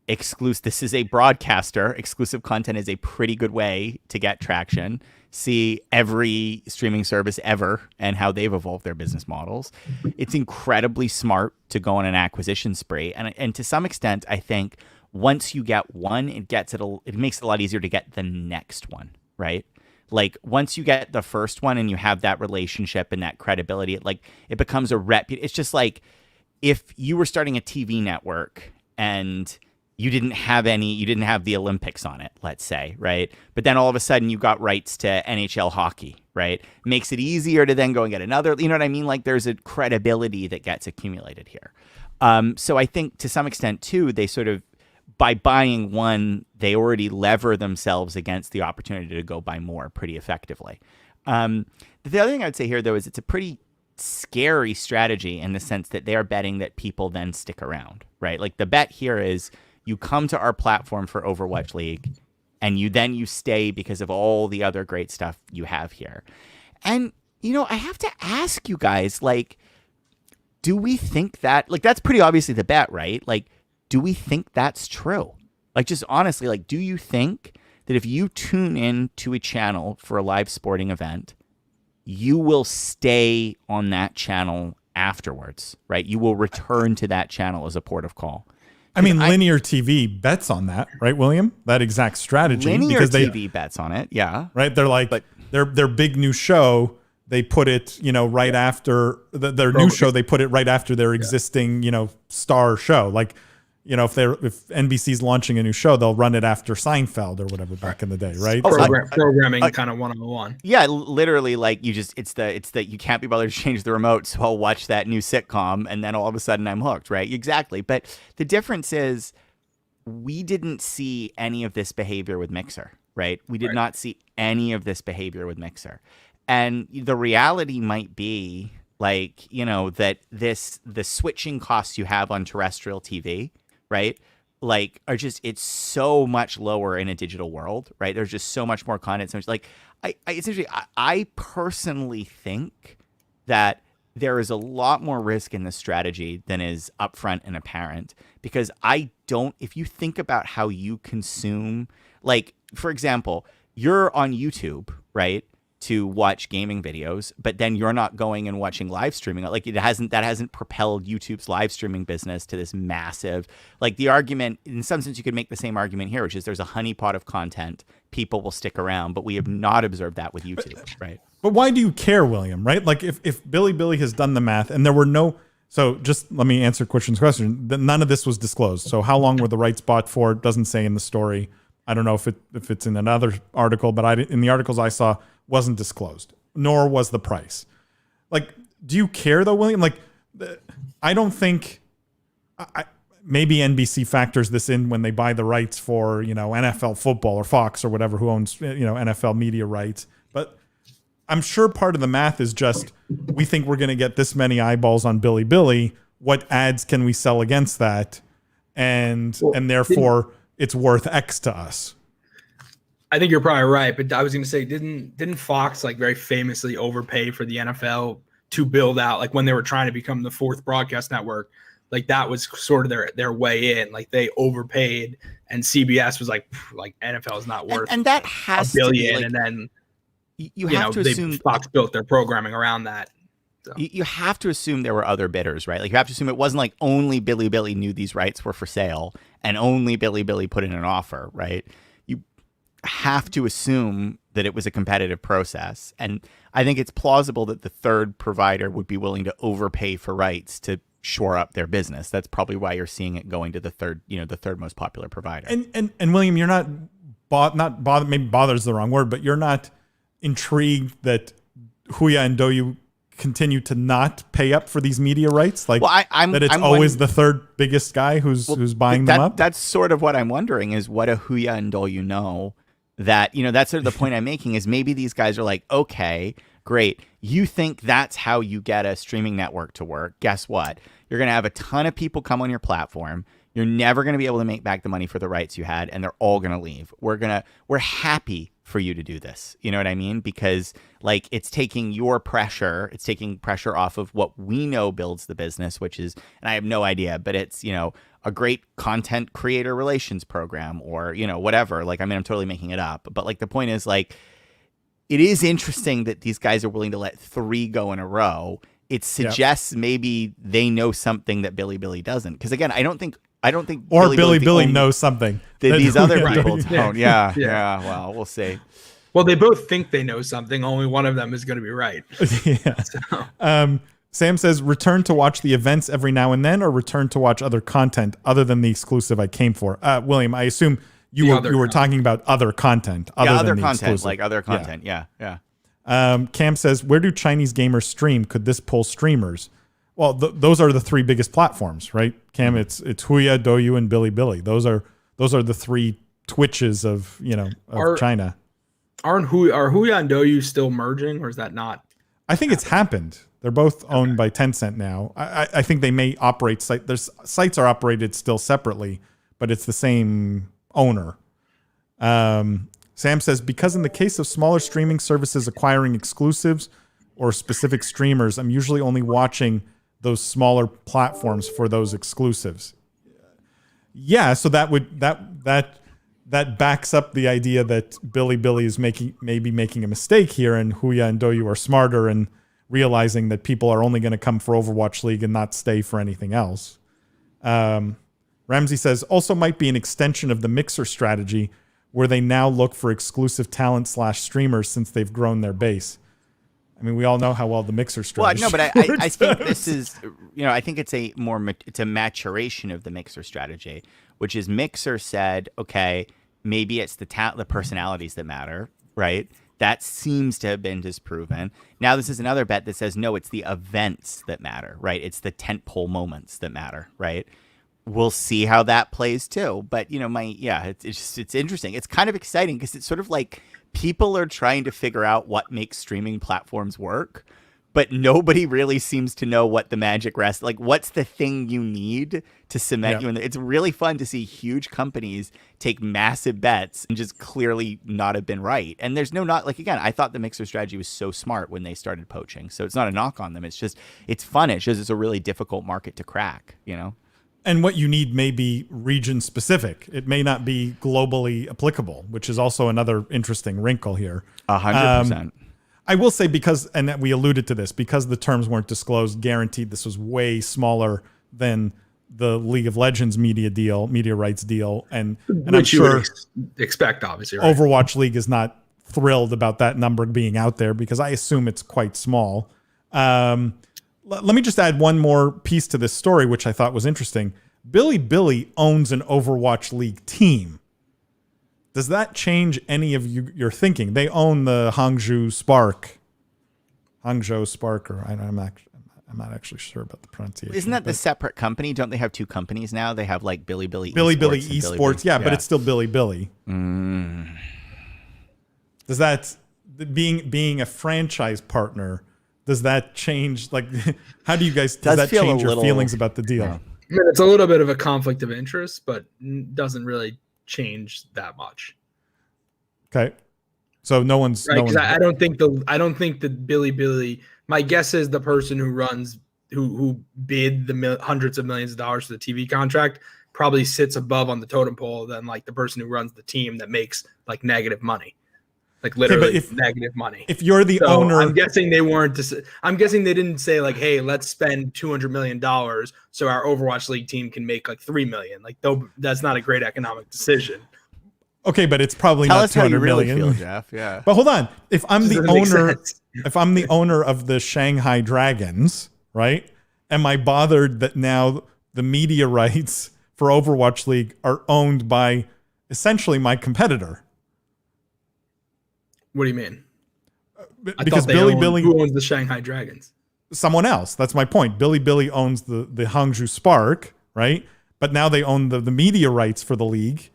S6: This is a broadcaster. Exclusive content is a pretty good way to get traction. See every streaming service ever and how they've evolved their business models. It's incredibly smart to go on an acquisition spree. And to some extent, I think once you get one, it makes it a lot easier to get the next one, right? Like once you get the first one and you have that relationship and that credibility, it becomes it's just like if you were starting a TV network and you didn't have the Olympics on it, let's say, right? But then all of a sudden you got rights to NHL hockey, right? Makes it easier to then go and get another, you know what I mean? Like there's a credibility that gets accumulated here. So I think to some extent too, they sort of, by buying one, they already lever themselves against the opportunity to go buy more pretty effectively. The other thing I would say here though, is it's a pretty scary strategy in the sense that they are betting that people then stick around, right? Like the bet here is, you come to our platform for Overwatch League, and you stay because of all the other great stuff you have here. And, I have to ask you guys, like, do we think that, like, that's pretty obviously the bet, right? Like, do we think that's true? Like, just honestly, like, do you think that if you tune in to a channel for a live sporting event, you will stay on that channel afterwards, right? You will return to that channel as a port of call.
S1: I mean, linear TV bets on that, right, William? That exact strategy.
S6: Linear TV bets on it, yeah.
S1: Right? They're like, their big new show, they put it, right after their new show, they put it right after their existing, star show. Like, if NBC's launching a new show, they'll run it after Seinfeld or whatever back in the day, right?
S5: Programming kind of 101.
S6: Yeah, literally, like it's the you can't be bothered to change the remote, so I'll watch that new sitcom, and then all of a sudden I'm hooked, right? Exactly. But the difference is, we didn't see any of this behavior with Mixer, right? We did not see any of this behavior with Mixer, and the reality might be like that the switching costs you have on terrestrial TV, right? Like it's so much lower in a digital world, right? There's just so much more content. So much, like I personally think that there is a lot more risk in this strategy than is upfront and apparent, because if you think about how you consume, like, for example, you're on YouTube, right, to watch gaming videos, but then you're not going and watching live streaming. Like that hasn't propelled YouTube's live streaming business to this massive, like, the argument, in some sense, you could make the same argument here, which is there's a honeypot of content. People will stick around, but we have not observed that with YouTube, right?
S1: But why do you care, William, right? Like if Billy has done the math and there were no, so just let me answer Christian's question. None of this was disclosed. So how long were the rights bought for? It doesn't say in the story. I don't know if it's in another article, but in the articles I saw, wasn't disclosed, nor was the price. Like, do you care though, William? Like, I don't think. Maybe NBC factors this in when they buy the rights for, NFL football or Fox or whatever, who owns, NFL media rights. But I'm sure part of the math is just, we think we're going to get this many eyeballs on Billy. What ads can we sell against that? And therefore it's worth X to us.
S5: I think you're probably right. But I was going to say, didn't Fox like very famously overpay for the NFL to build out, like when they were trying to become the fourth broadcast network? Like that was sort of their way in. Like they overpaid, and CBS was like NFL is not worth
S6: and that has
S5: $1 billion.
S6: To be,
S5: and then
S6: you have to assume
S5: Fox built their programming around that. So.
S6: You have to assume there were other bidders, right? Like you have to assume it wasn't like only Billy knew these rights were for sale and only Billy put in an offer, right? You have to assume that it was a competitive process, and I think it's plausible that the third provider would be willing to overpay for rights to shore up their business. That's probably why you're seeing it going to the third most popular provider.
S1: And William, you're not bothered, maybe bother's the wrong word, but you're not intrigued that Huya and Doyu continue to not pay up for these media rights? Like, well, I'm always the third biggest guy who's buying them up?
S6: That's sort of what I'm wondering, is what do Huya and Doyu know that, that's sort of the point I'm making, is maybe these guys are like, okay, great. You think that's how you get a streaming network to work. Guess what? You're going to have a ton of people come on your platform. You're never going to be able to make back the money for the rights you had, and they're all going to leave. We're happy for you to do this. You know what I mean? Because like it's taking pressure off of what we know builds the business, which is, and I have no idea, but it's, a great content creator relations program or, whatever. Like, I mean, I'm totally making it up, but like the point is, like, it is interesting that these guys are willing to let 3 go in a row. It suggests maybe they know something that Billy doesn't. Because again, I don't think
S1: or Billy knows something
S6: that these other people don't. Yeah. Well, we'll see.
S5: Well, they both think they know something. Only one of them is going to be right.
S1: Yeah. So. Sam says, return to watch the events every now and then, or return to watch other content other than the exclusive I came for. William, I assume you were talking about other content.
S6: Other content. Yeah.
S1: Cam says, where do Chinese gamers stream? Could this pull streamers? Well, those are the 3 biggest platforms, right? Cam, it's Huya, Douyu, and Bilibili. Those are the 3 Twitches of China.
S5: Are Huya and Douyu still merging, or is that not?
S1: I think it's happened. They're both owned by Tencent now. I think they may operate sites are operated still separately, but it's the same owner. Sam says, because in the case of smaller streaming services acquiring exclusives or specific streamers, I'm usually only watching those smaller platforms for those exclusives. Yeah, so that backs up the idea that Billy is maybe making a mistake here, and Huya and Douyu are smarter and realizing that people are only going to come for Overwatch League and not stay for anything else. Ramsey says, also might be an extension of the Mixer strategy, where they now look for exclusive talent / streamers since they've grown their base. I mean, we all know how well the Mixer strategy
S6: works. Well, no, but I think this is, I think it's a maturation of the Mixer strategy, which is Mixer said, okay, maybe it's the personalities that matter, right? That seems to have been disproven. Now this is another bet that says, no, it's the events that matter, right? It's the tentpole moments that matter, right? We'll see how that plays too. But, it's interesting. It's kind of exciting because it's sort of like people are trying to figure out what makes streaming platforms work, but nobody really seems to know what the magic rests. Like, what's the thing you need to cement you in? It's really fun to see huge companies take massive bets and just clearly not have been right. And there's again, I thought the Mixer strategy was so smart when they started poaching. So it's not a knock on them. It's just, it's fun. It shows it's a really difficult market to crack,
S1: And what you need may be region specific. It may not be globally applicable, which is also another interesting wrinkle here.
S6: 100%.
S1: I will say, because we alluded to this, because the terms weren't disclosed, guaranteed this was way smaller than the League of Legends media rights deal. And I'm sure
S5: expect, obviously, right?
S1: Overwatch League is not thrilled about that number being out there, because I assume it's quite small. Let me just add one more piece to this story, which I thought was interesting. Billy owns an Overwatch League team. Does that change any of your thinking? They own the Hangzhou Spark, or I'm I'm not actually sure about the pronunciation.
S6: Isn't that the separate company? Don't they have two companies now? They have like Bilibili
S1: Esports. Yeah, but it's still Bilibili. Does that being a franchise partner? Does that change? Like, how do you guys? Does that change your feelings about the deal?
S5: I mean, it's a little bit of a conflict of interest, but doesn't really change that much.
S1: Okay, so no one's
S5: right. Because I don't think that Bilibili. My guess is the person who bid the hundreds of millions of dollars for the TV contract probably sits above on the totem pole than like the person who runs the team that makes like negative money. Like literally negative money.
S1: If you're the owner,
S5: I'm guessing they weren't. I'm guessing they didn't say like, "Hey, let's spend $200 million so our Overwatch League team can make like $3 million." Like, that's not a great economic decision.
S1: Okay, but it's probably
S6: Tell
S1: not
S6: us how you
S1: $200
S6: really
S1: million.
S6: feel, Jeff. Yeah.
S1: But hold on. If I'm the owner, if I'm the owner of the Shanghai Dragons, right? Am I bothered that now the media rights for Overwatch League are owned by essentially my competitor?
S5: What do you mean?
S1: Because Bilibili,
S5: who owns the Shanghai Dragons?
S1: Someone else. That's my point. Bilibili owns the Hangzhou Spark, right? But now they own the media rights for the league.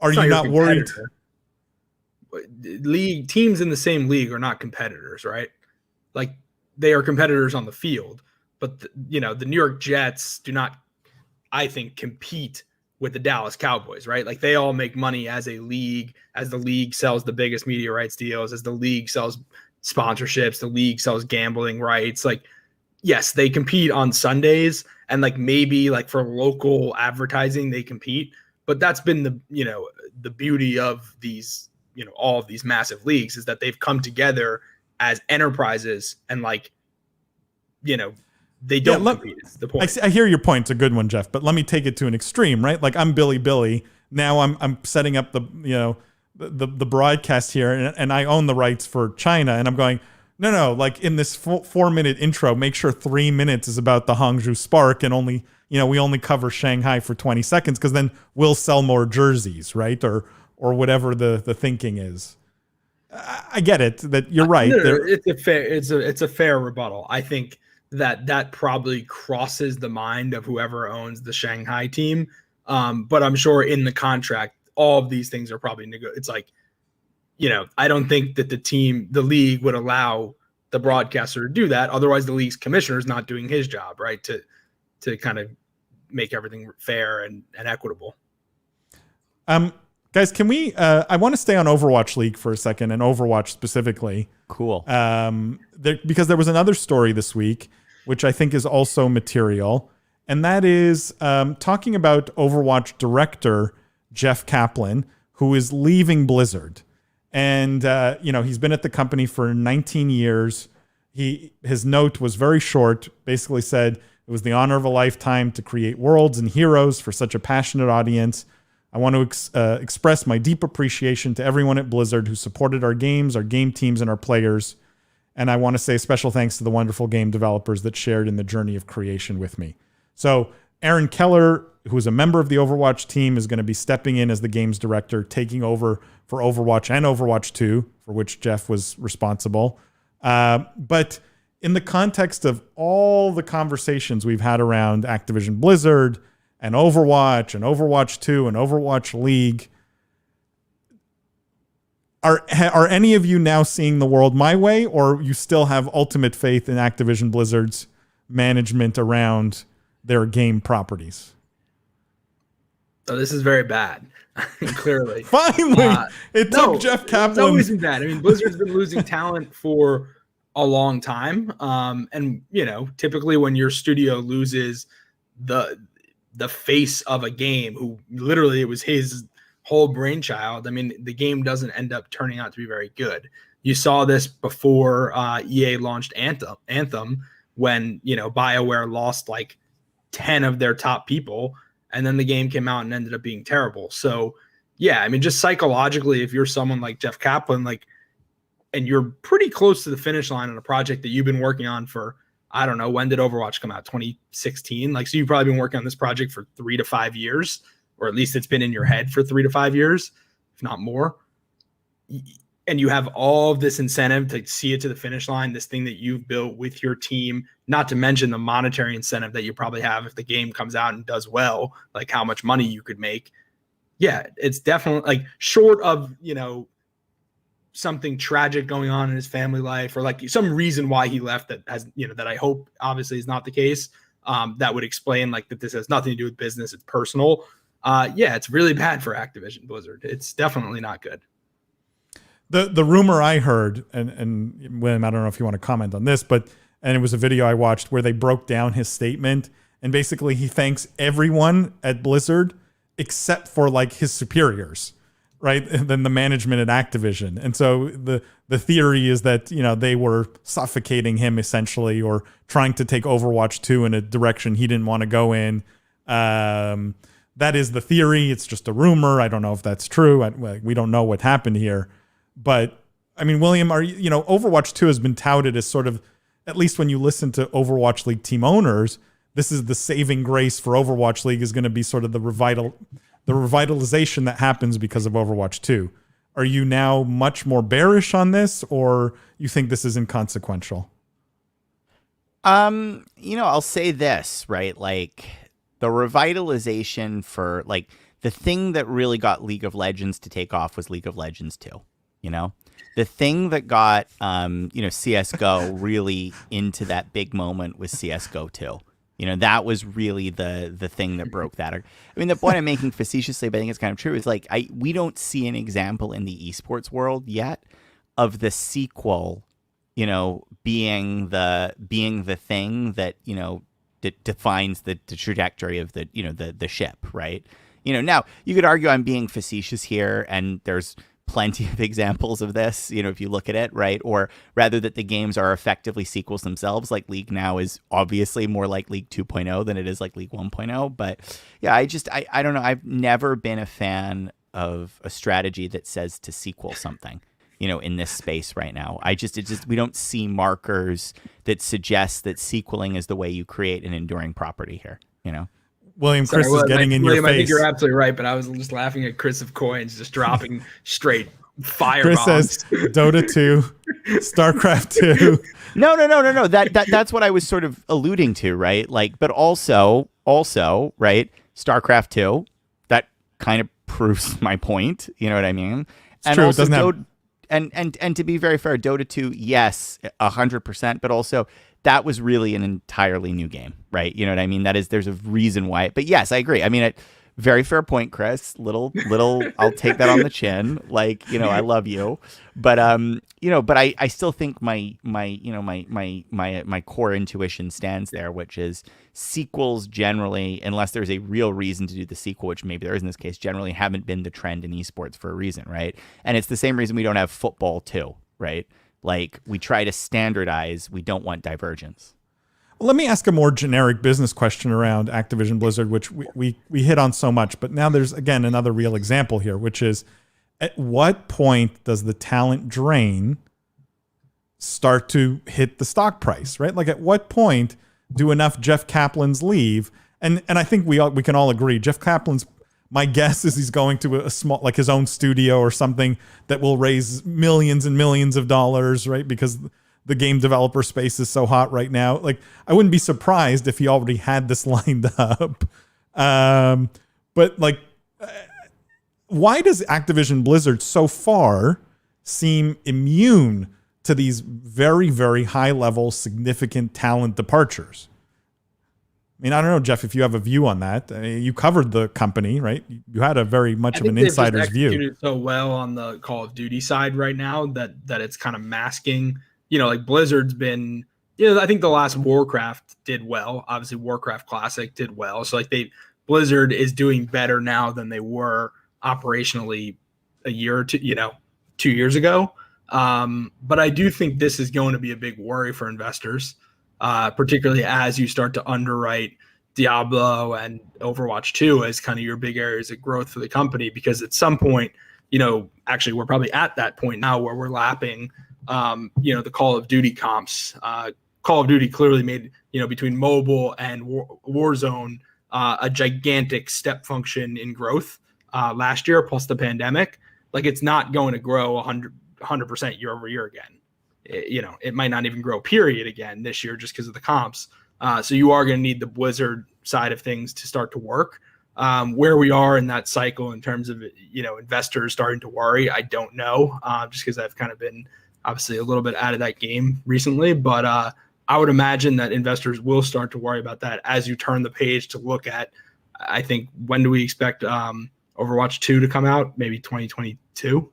S1: Are you not worried?
S5: League teams in the same league are not competitors, right? Like they are competitors on the field, but the New York Jets do not, I think, compete with the Dallas Cowboys, right? Like they all make money as a league, as the league sells the biggest media rights deals, as the league sells sponsorships, the league sells gambling rights. Like, yes, they compete on Sundays and like maybe like for local advertising, they compete, but that's been the beauty of these, all of these massive leagues is that they've come together as enterprises and like, they don't compete. It's the point.
S1: I hear your point. It's a good one, Jeff. But let me take it to an extreme, right? Like I'm Bilibili. Now I'm setting up the broadcast here, and I own the rights for China, and I'm going, no. Like in this 4-minute intro, make sure 3 minutes is about the Hangzhou Spark, and only we only cover Shanghai for 20 seconds because then we'll sell more jerseys, right? Or whatever the thinking is. I get it that you're right.
S5: It's a fair rebuttal. I think that probably crosses the mind of whoever owns the Shanghai team. But I'm sure in the contract, all of these things are probably it's like, I don't think that the league would allow the broadcaster to do that. Otherwise the league's commissioner is not doing his job, right? To kind of make everything fair and equitable.
S1: Guys, can we, I want to stay on Overwatch League for a second and Overwatch specifically.
S6: Cool.
S1: Because there was another story this week, which I think is also material. And that is talking about Overwatch director Jeff Kaplan, who is leaving Blizzard. And, he's been at the company for 19 years. His note was very short, basically said, it was the honor of a lifetime to create worlds and heroes for such a passionate audience. I want to express my deep appreciation to everyone at Blizzard who supported our games, our game teams, and our players. And I want to say special thanks to the wonderful game developers that shared in the journey of creation with me. So Aaron Keller, who is a member of the Overwatch team, is going to be stepping in as the games director, taking over for Overwatch and Overwatch 2, for which Jeff was responsible. But in the context of all the conversations we've had around Activision Blizzard and Overwatch and Overwatch 2 and Overwatch League, are any of you now seeing the world my way, or you still have ultimate faith in Activision Blizzard's management around their game properties?
S5: So this is very bad. Clearly.
S1: Finally, it took Jeff Kaplan.
S5: It's always been bad. I mean, Blizzard's been losing talent for a long time. And, typically when your studio loses the face of a game, who literally it was his whole brainchild, I mean, the game doesn't end up turning out to be very good. You saw this before EA launched Anthem when, BioWare lost like 10 of their top people, and then the game came out and ended up being terrible. So, yeah, I mean, just psychologically, if you're someone like Jeff Kaplan, and you're pretty close to the finish line on a project that you've been working on for, I don't know, when did Overwatch come out? 2016? So you've probably been working on this project for 3 to 5 years, or at least it's been in your head for 3 to 5 years, if not more. and you have all of this incentive to see it to the finish line, this thing that you've built with your team, not to mention the monetary incentive that you probably have if the game comes out and does well, like how much money you could make. Yeah, it's definitely like short of, something tragic going on in his family life or like some reason why he left that has, that I hope obviously is not the case. That would explain like that this has nothing to do with business. It's personal. Yeah, it's really bad for Activision Blizzard. It's definitely not good.
S1: The rumor I heard, and William, I don't know if you want to comment on this, and it was a video I watched where they broke down his statement, and basically he thanks everyone at Blizzard except for like his superiors, right? And then the management at Activision. And so the theory is that, they were suffocating him essentially, or trying to take Overwatch 2 in a direction he didn't want to go in. That is the theory. It's just a rumor. I don't know if that's true. We don't know what happened here. But I mean, William, Overwatch 2 has been touted as sort of, at least when you listen to Overwatch League team owners, this is the saving grace for Overwatch League, is going to be sort of the revitalization that happens because of Overwatch 2. Are you now much more bearish on this, or you think this is inconsequential?
S6: I'll say this, right? Like the revitalization for like the thing that really got League of Legends to take off was League of Legends 2. The thing that got, CSGO really into that big moment was CSGO 2. That was really the thing that broke that. I mean, the point I'm making facetiously, but I think it's kind of true, is like we don't see an example in the esports world yet of the sequel, being the thing that, defines the trajectory of the ship, right? Now you could argue I'm being facetious here, and there's plenty of examples of this, if you look at it, right? Or rather that the games are effectively sequels themselves. Like League now is obviously more like League 2.0 than it is like League 1.0. But yeah, I don't know. I've never been a fan of a strategy that says to sequel something, in this space right now. We don't see markers that suggest that sequeling is the way you create an enduring property here,
S1: William, Chris is getting in your face.
S5: I think you're absolutely right, but I was just laughing at Chris of Coins just dropping straight fire
S1: Chris
S5: bombs.
S1: says Dota 2, StarCraft 2.
S6: No. That's what I was sort of alluding to, right? Like, but also, right? StarCraft 2, that kind of proves my point. You know what I mean?
S1: It's true. Also, it doesn't have...
S6: And to be very fair, Dota 2, yes, 100%, but also that was really an entirely new game, right? You know what I mean? There's a reason why. But yes, I agree. I mean, very fair point, Chris. Little, I'll take that on the chin. Like, I love you, but but I still think my core intuition stands there, which is sequels generally, unless there's a real reason to do the sequel, which maybe there is in this case, generally haven't been the trend in esports for a reason, right? And it's the same reason we don't have football too, right? Like we try to standardize, we don't want divergence.
S1: Well, let me ask a more generic business question around Activision Blizzard, which we hit on so much, but now there's again another real example here, which is at what point does the talent drain start to hit the stock price, right? Like at what point do enough Jeff Kaplans leave? And I think we can all agree, Jeff Kaplan's, my guess is he's going to a small, like his own studio or something that will raise millions and millions of dollars, right? Because the game developer space is so hot right now. Like, I wouldn't be surprised if he already had this lined up. But like, why does Activision Blizzard so far seem immune to these very, very high level, significant talent departures? I mean, I don't know, Jeff, if you have a view on that. You covered the company, right? You had a very much of an insider's view.
S5: Executed so well on the Call of Duty side right now that it's kind of masking. Like Blizzard's been, I think the last Warcraft did well. Obviously, Warcraft Classic did well. So like Blizzard is doing better now than they were operationally a year or two, 2 years ago. But I do think this is going to be a big worry for investors. Particularly as you start to underwrite Diablo and Overwatch 2 as kind of your big areas of growth for the company, because at some point, actually we're probably at that point now where we're lapping, the Call of Duty comps. Call of Duty clearly made, between mobile and Warzone, a gigantic step function in growth last year, plus the pandemic. Like it's not going to grow 100% year over year again. It might not even grow period again this year just because of the comps. So you are going to need the Blizzard side of things to start to work. Where we are in that cycle in terms of, investors starting to worry, I don't know, just because I've kind of been obviously a little bit out of that game recently. But I would imagine that investors will start to worry about that as you turn the page to look at, I think, when do we expect Overwatch 2 to come out? Maybe 2022.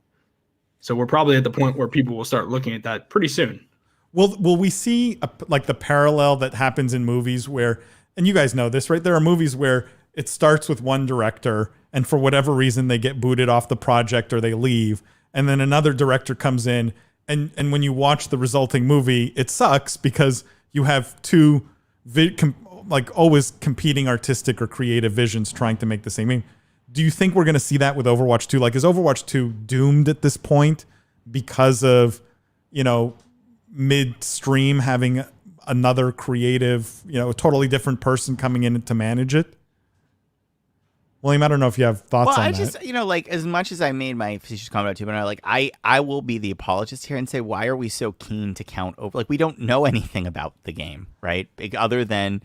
S5: So we're probably at the point where people will start looking at that pretty soon.
S1: Will we see like the parallel that happens in movies where, and you guys know this, right? There are movies where it starts with one director and for whatever reason they get booted off the project or they leave, and then another director comes in, and when you watch the resulting movie, it sucks because you have two like always competing artistic or creative visions trying to make the same game. Do you think we're going to see that with Overwatch 2? Like, is Overwatch 2 doomed at this point because of, midstream having another creative, a totally different person coming in to manage it? William, I don't know if you have thoughts on that.
S6: Well, I just, like, as much as I made my facetious comment too, but I will be the apologist here and say, why are we so keen to count over? Like, we don't know anything about the game, right? Other than,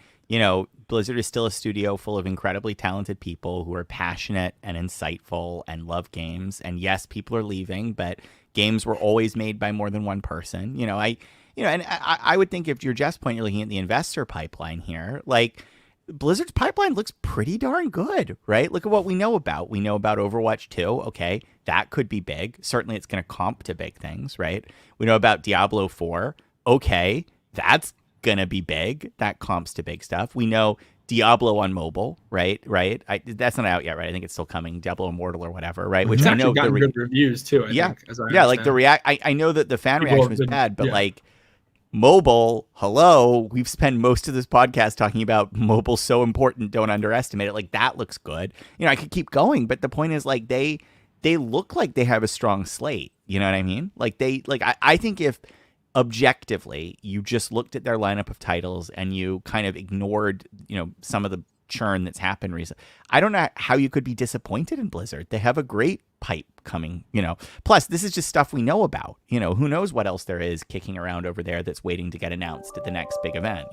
S6: Blizzard is still a studio full of incredibly talented people who are passionate and insightful and love games. And yes, people are leaving, but games were always made by more than one person. And I would think if you're Jeff's point, you're looking at the investor pipeline here, like, Blizzard's pipeline looks pretty darn good, right? Look at what we know about. We know about Overwatch 2. Okay, that could be big. Certainly it's going to comp to big things, right? We know about Diablo 4. Okay, that's going to be big. That comps to big stuff. We know Diablo on mobile, right? That's not out yet, right? I think it's still coming. Diablo Immortal or whatever, right? Which I know
S5: got good reviews too. I think,
S6: like the react. I know that the fan reaction was bad, but like, mobile, hello, we've spent most of this podcast talking about mobile so important, don't underestimate it. Like, that looks good. I could keep going, but the point is, like, they look like they have a strong slate. You know what I mean? Like, I think if objectively you just looked at their lineup of titles and you kind of ignored, some of the churn that's happened recently, I don't know how you could be disappointed in Blizzard. They have a great pipe coming, plus this is just stuff we know about. Who knows what else there is kicking around over there that's waiting to get announced at the next big event.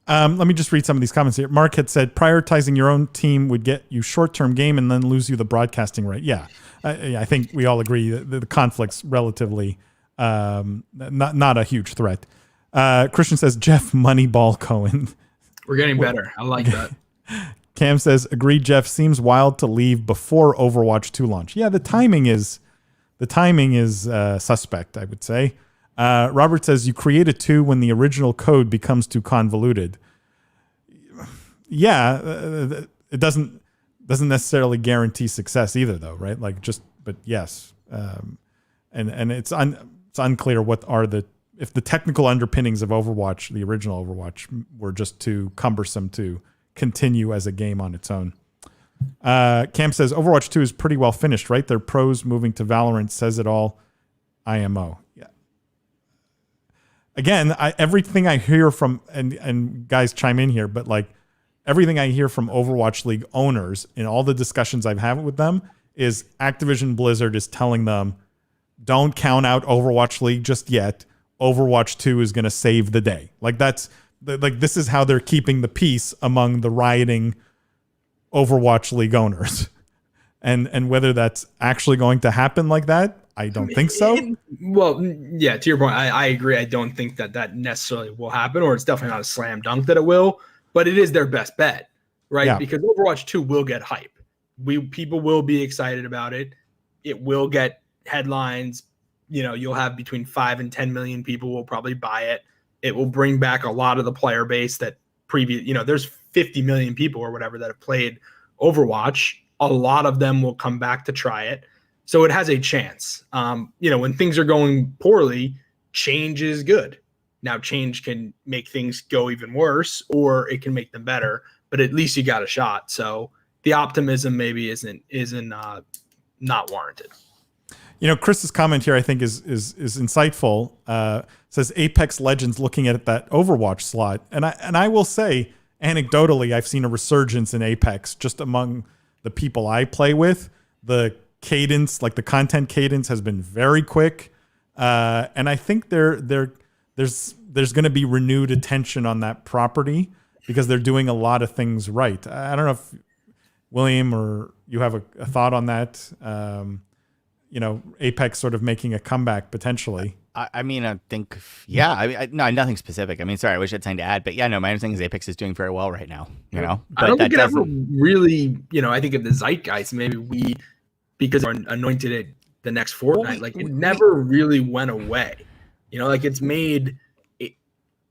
S1: Let me just read some of these comments here. Mark had said prioritizing your own team would get you short-term game and then lose you the broadcasting right. Yeah, I think we all agree that the conflict's relatively not a huge threat. Christian says Jeff Moneyball Cohen.
S5: We're getting better. I like that.
S1: Cam says, agreed, Jeff. Seems wild to leave before Overwatch 2 launch. Yeah, the timing is suspect, I would say. Robert says, you create a 2 when the original code becomes too convoluted. Yeah, it doesn't necessarily guarantee success either, though, right? Like, but yes. And it's unclear what are if the technical underpinnings of Overwatch, the original Overwatch, were just too cumbersome to continue as a game on its own. Cam says Overwatch 2 is pretty well finished, right? Their pros moving to Valorant says it all. IMO. Yeah. Again, everything I hear from, and guys chime in here, but like everything I hear from Overwatch League owners in all the discussions I've had with them is Activision Blizzard is telling them, don't count out Overwatch League just yet. Overwatch 2 is going to save the day. Like this is how they're keeping the peace among the rioting Overwatch League owners. And whether that's actually going to happen like that, I don't think so.
S5: Well, yeah, to your point, I agree. I don't think that necessarily will happen, or it's definitely not a slam dunk that it will, but it is their best bet, right? Yeah. Because Overwatch 2 will get hype. People will be excited about it. It will get headlines. You'll have between 5 and 10 million people will probably buy it. It will bring back a lot of the player base that there's 50 million people or whatever that have played Overwatch. A lot of them will come back to try it. So it has a chance. When things are going poorly, change is good. Now, change can make things go even worse, or it can make them better, but at least you got a shot. So the optimism maybe isn't not warranted.
S1: Chris's comment here, I think, is insightful. Says Apex Legends looking at that Overwatch slot, and I will say, anecdotally, I've seen a resurgence in Apex just among the people I play with. The cadence, like the content cadence, has been very quick, and I think there's going to be renewed attention on that property because they're doing a lot of things right. I don't know if William or you have a thought on that. Apex sort of making a comeback potentially.
S6: I mean, I think, yeah. No, nothing specific. I mean, sorry, I wish I had something to add, but yeah, no, my understanding is Apex is doing very well right now. But
S5: I don't think it ever really, I think of the zeitgeist. Maybe because we're anointed it the next Fortnite, it never really went away. It's made,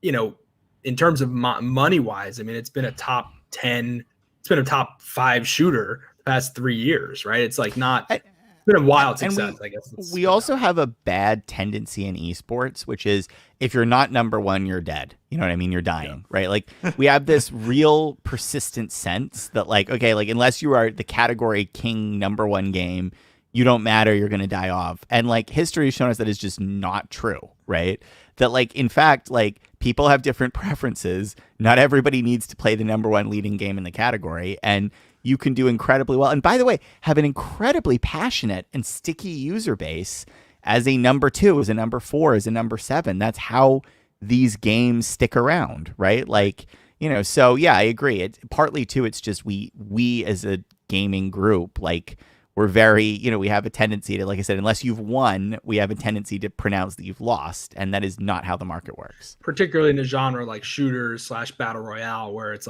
S5: in terms of money wise. I mean, it's been a top 10, it's been a top 5 shooter the past 3 years, right? It's not. It's been a wild success, I guess.
S6: We also have a bad tendency in esports, which is if you're not number one, you're dead. You know what I mean? You're dying, right? We have this real persistent sense that unless you are the category king number one game, you don't matter. You're going to die off. And history has shown us that is just not true, right? That in fact, people have different preferences. Not everybody needs to play the number one leading game in the category. And you can do incredibly well. And by the way, have an incredibly passionate and sticky user base as a number 2, as a number 4, as a number 7. That's how these games stick around, right? So yeah, I agree. It's partly too, it's just we as a gaming group, we're very, we have a tendency to, like I said, unless you've won, we have a tendency to pronounce that you've lost. And that is not how the market works.
S5: Particularly in a genre like shooters / battle royale, where it's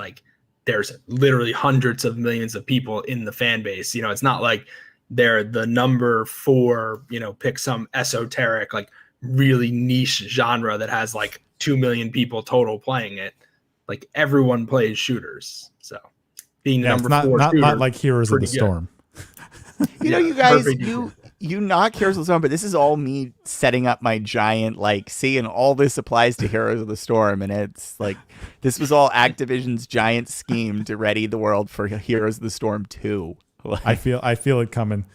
S5: there's literally hundreds of millions of people in the fan base. It's not like they're the number 4, pick some esoteric, really niche genre that has 2 million people total playing it. Everyone plays shooters. So being number 4 shooter,
S1: not like Heroes of the Storm.
S6: You guys, you knock Heroes of the Storm, but this is all me setting up my giant, and all this applies to Heroes of the Storm. And it's this was all Activision's giant scheme to ready the world for Heroes of the Storm 2.
S1: I feel it coming.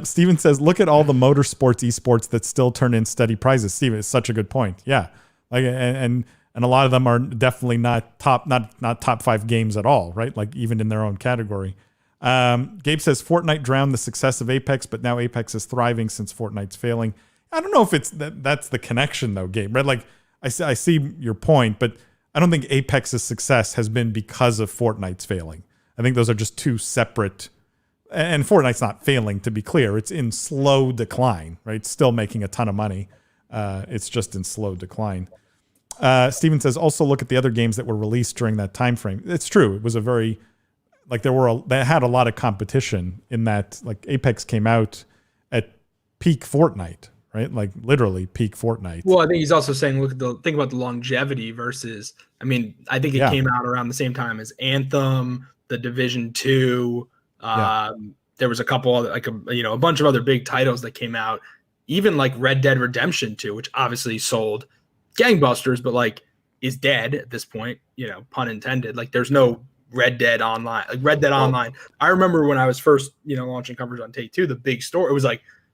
S1: Steven says, look at all the motorsports esports that still turn in steady prizes. Steven, it's such a good point. Yeah. And a lot of them are definitely not top 5 games at all, right? Even in their own category. Gabe says Fortnite drowned the success of Apex, but now Apex is thriving since Fortnite's failing. I don't know if it's that's the connection though, Gabe, right? I see your point, but I don't think Apex's success has been because of Fortnite's failing. I think those are just two separate, and Fortnite's not failing, to be clear. It's in slow decline, right? It's still making a ton of money. It's just in slow decline. Steven says also look at the other games that were released during that time frame. It's true. It was a very they had a lot of competition in that. Apex came out at peak Fortnite, right? Literally peak Fortnite.
S5: Well, I think he's also saying think about the longevity versus. I mean, I think it came out around the same time as Anthem, The Division 2. There was a couple other, a bunch of other big titles that came out. Even Red Dead Redemption 2, which obviously sold gangbusters, but is dead at this point. Pun intended. There's no Red Dead Online. Red Dead Online. I remember when I was first, launching coverage on Take Two, the big story, it was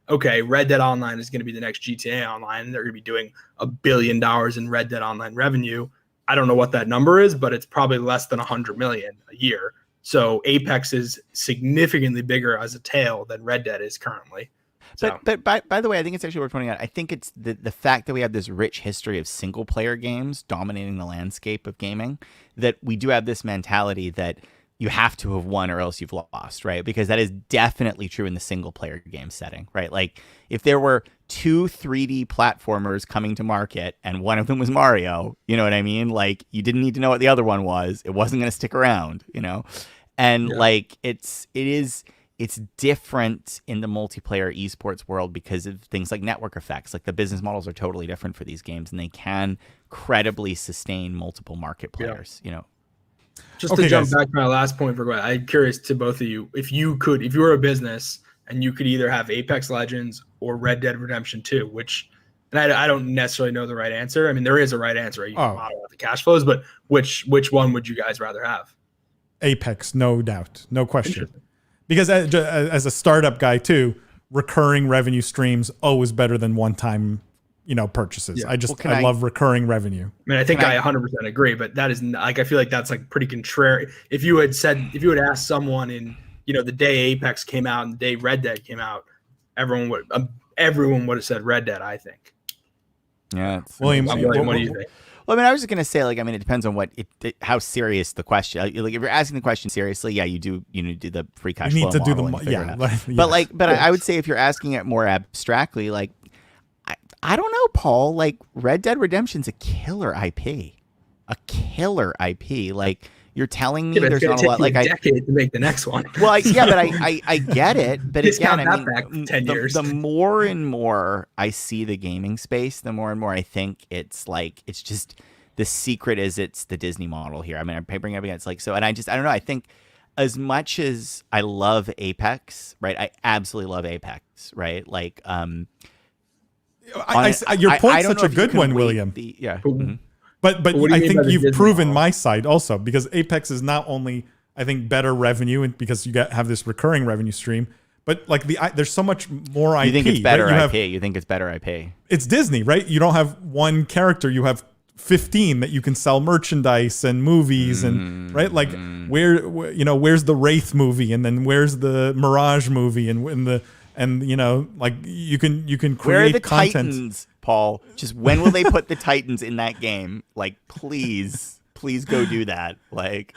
S5: okay, Red Dead Online is going to be the next GTA Online, and they're going to be doing $1 billion in Red Dead Online revenue. I don't know what that number is, but it's probably less than 100 million a year. So Apex is significantly bigger as a tail than Red Dead is currently. So.
S6: But by the way, I think it's actually worth pointing out. I think it's the fact that we have this rich history of single player games dominating the landscape of gaming, that we do have this mentality that you have to have won or else you've lost, right? Because that is definitely true in the single player game setting, right? If there were 2 3D platformers coming to market and one of them was Mario, you know what I mean? You didn't need to know what the other one was. It wasn't going to stick around, And it's different in the multiplayer esports world because of things like network effects. The business models are totally different for these games, and they can credibly sustain multiple market players.
S5: Just to jump back to my last point, I'm curious to both of you, if you were a business and you could either have Apex Legends or Red Dead Redemption 2, and I don't necessarily know the right answer. I mean, there is a right answer. You can model out the cash flows, but which one would you guys rather have?
S1: Apex, no doubt, no question. Because as a startup guy too, recurring revenue streams always better than one-time, purchases.
S5: Yeah.
S1: I love recurring revenue.
S5: I mean, I think I 100% agree, but that is I feel like that's pretty contrary. If you had asked someone in the day Apex came out and the day Red Dead came out, everyone would have said Red Dead, I think.
S6: Yeah.
S1: William,
S5: What do you think?
S6: Well, I mean, I was just gonna say, like, I mean, it depends on how serious the question. Like, if you're asking the question seriously, yeah, you do the free cash
S1: you need
S6: flow
S1: to do
S6: model and figure it out.
S1: yes.
S6: But I would say if you're asking it more abstractly, like, I don't know, Paul. Like, Red Dead Redemption's a killer IP, Like, you're telling me there's not a lot. Like,
S5: a decade to make the next one.
S6: Well, I get it, but again, I mean,
S5: back 10 years.
S6: The more and more I see the gaming space, the more and more I think it's just the secret is it's the Disney model here. I mean, I'm bringing up against and I don't know. I think as much as I love Apex, right? I absolutely love Apex, right? Like,
S1: your point's such a good one, William. But I think you've proven my side also, because Apex is not only, I think, better revenue because you have this recurring revenue stream, but like there's so much more IP.
S6: You think it's better
S1: right?
S6: IP? You think it's better IP?
S1: It's Disney, right? You don't have one character. You have 15 that you can sell merchandise and movies and right. Like where's the Wraith movie, and then where's the Mirage movie, and like you can create
S6: Where are the
S1: content.
S6: Titans, Paul? Just when will they put the Titans in that game? Like, please go do that. Like,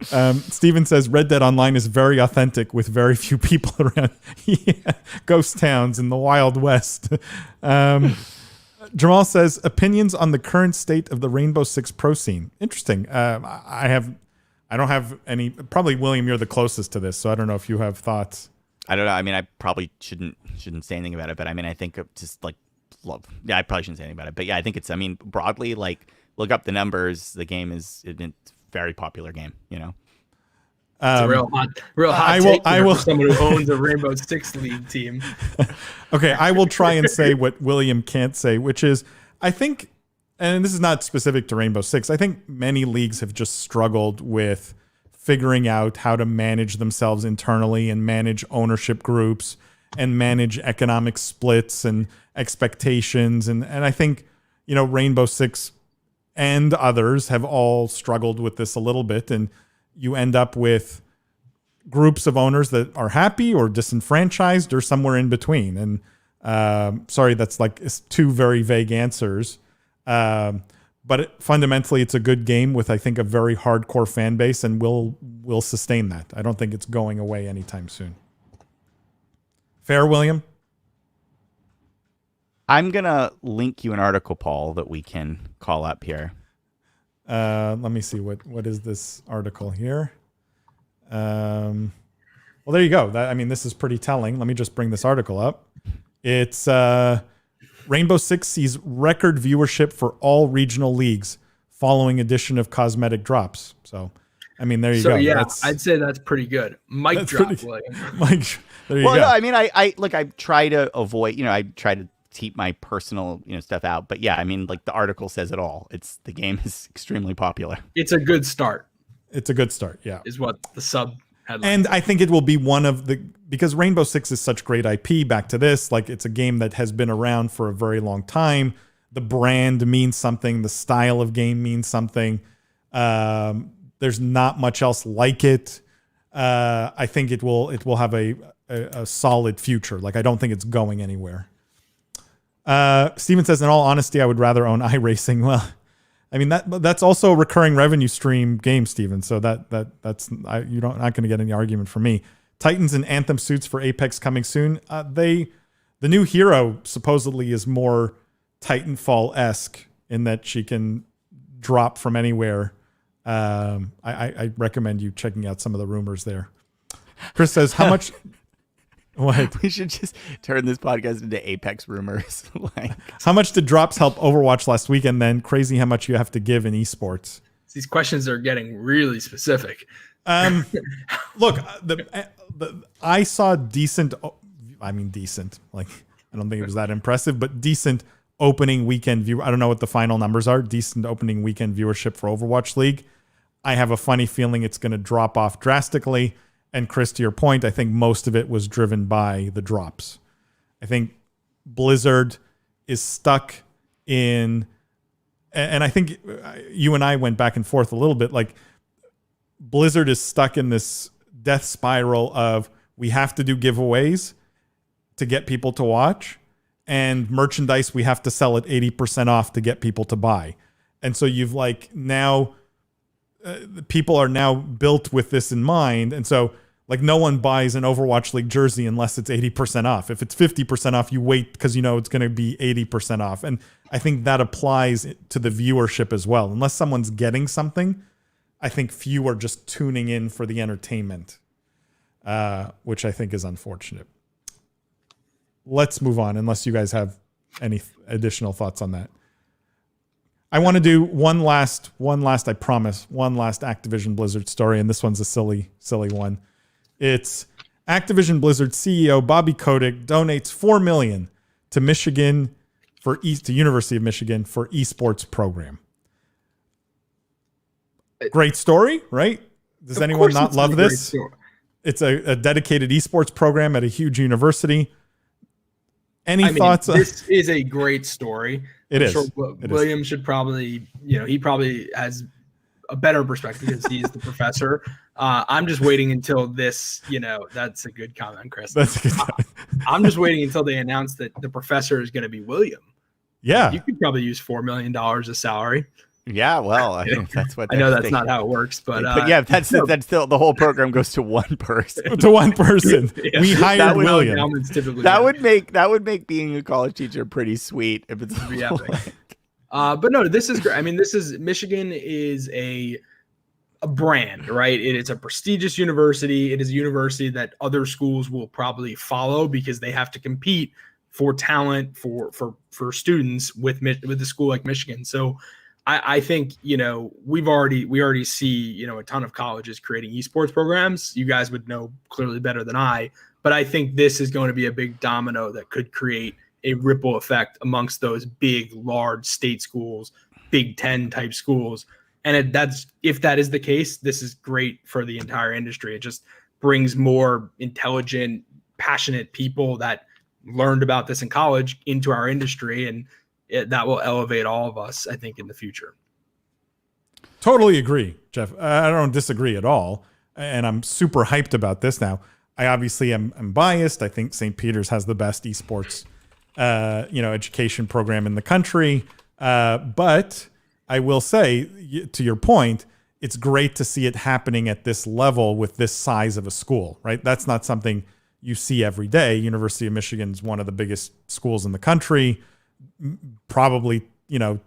S1: Steven says Red Dead Online is very authentic with very few people around. Yeah, ghost towns in the Wild West. Jamal says opinions on the current state of the Rainbow Six Pro scene. Interesting. I don't have any. Probably William, you're the closest to this, so I don't know if you have thoughts.
S6: I don't know. I mean, I probably shouldn't say anything about it, but I mean, I think just like yeah, I probably shouldn't say anything about it, but yeah, I think it's. I mean, broadly, like, look up the numbers. The game it's a very popular game.
S5: It's a real hot. I will. For someone who owns a Rainbow Six League team.
S1: Okay, I will try and say what William can't say, which is, I think, and this is not specific to Rainbow Six. I think many leagues have just struggled with figuring out how to manage themselves internally and manage ownership groups and manage economic splits and expectations, and I think Rainbow Six and others have all struggled with this a little bit, and you end up with groups of owners that are happy or disenfranchised or somewhere in between. And sorry, that's like two very vague answers. But fundamentally, it's a good game with, I think, a very hardcore fan base, and will sustain that. I don't think it's going away anytime soon. Fair, William?
S6: I'm going to link you an article, Paul, that we can call up here.
S1: Let me see what is this article here. Well, there you go. This is pretty telling. Let me just bring this article up. It's Rainbow Six sees record viewership for all regional leagues following addition of cosmetic drops. So, there you go.
S5: So yeah, I'd say that's pretty good. Mic drop, William.
S1: Mike, there you go.
S6: No, I try to avoid. I try to keep my personal stuff out, but yeah, the article says it all. The game is extremely popular.
S5: It's a good start.
S1: Yeah,
S5: is what the sub headline.
S1: And I think it will be one of because Rainbow Six is such great IP. Back to this, it's a game that has been around for a very long time. The brand means something. The style of game means something. There's not much else like it. I think it will have a solid future. I don't think it's going anywhere. Steven says, in all honesty, I would rather own iRacing. Well, that's also a recurring revenue stream game, Steven. So you're not going to get any argument from me. Titans and Anthem suits for Apex coming soon. The new hero supposedly is more Titanfall-esque in that she can drop from anywhere. I recommend you checking out some of the rumors there. Chris says, how much... What?
S6: We should just turn this podcast into Apex rumors.
S1: How much did drops help Overwatch last weekend? Then crazy how much you have to give in esports.
S5: These questions are getting really specific.
S1: Look, I saw decent. Decent. I don't think it was that impressive, but decent opening weekend view. I don't know what the final numbers are. Decent opening weekend viewership for Overwatch League. I have a funny feeling it's going to drop off drastically. And Chris, to your point, I think most of it was driven by the drops. I think Blizzard is stuck in, and I think you and I went back and forth a little bit. Blizzard is stuck in this death spiral of we have to do giveaways to get people to watch, and merchandise we have to sell at 80% off to get people to buy. And so you've like now people are now built with this in mind. And so like no one buys an Overwatch League jersey unless it's 80% off. If it's 50% off, you wait because you know it's going to be 80% off. And I think that applies to the viewership as well. Unless someone's getting something, I think few are just tuning in for the entertainment, which I think is unfortunate. Let's move on, unless you guys have any additional thoughts on that. I want to do one last, I promise, one last Activision Blizzard story, and this one's a silly one. It's Activision Blizzard CEO Bobby Kotick donates $4 million to Michigan to University of Michigan for esports program. Great story, right? Does anyone not love this? It's a dedicated esports program at a huge university. Any thoughts?
S5: This is a great story.
S1: It is.
S5: Sure William should probably, he probably has a better perspective because he's the professor. I'm just waiting until this, that's a good comment, Chris.
S1: That's a good comment.
S5: I'm just waiting until they announce that the professor is going to be William.
S1: Yeah.
S5: You could probably use $4 million of salary.
S6: Yeah, well, I think that's what
S5: I know that's not how it works, but
S6: yeah, that's still the whole program goes to one person.
S1: To one person.
S5: Yeah.
S1: We hired William.
S6: That would make being a college teacher pretty sweet if it's
S5: epic. But no, this is great. I mean, Michigan is a brand, right? It's a prestigious university. It is a university that other schools will probably follow because they have to compete for talent for students with a school like Michigan. So I think, we already see, a ton of colleges creating esports programs. You guys would know clearly better than I, but I think this is going to be a big domino that could create a ripple effect amongst those big, large state schools, Big Ten type schools. And if that is the case, this is great for the entire industry. It just brings more intelligent, passionate people that learned about this in college into our industry, and that will elevate all of us, I think, in the future.
S1: Totally agree, Jeff. I don't disagree at all. And I'm super hyped about this now. I obviously am biased. I think St. Peter's has the best esports, education program in the country. But I will say, to your point, it's great to see it happening at this level with this size of a school, right? That's not something you see every day. University of Michigan is one of the biggest schools in the country, probably,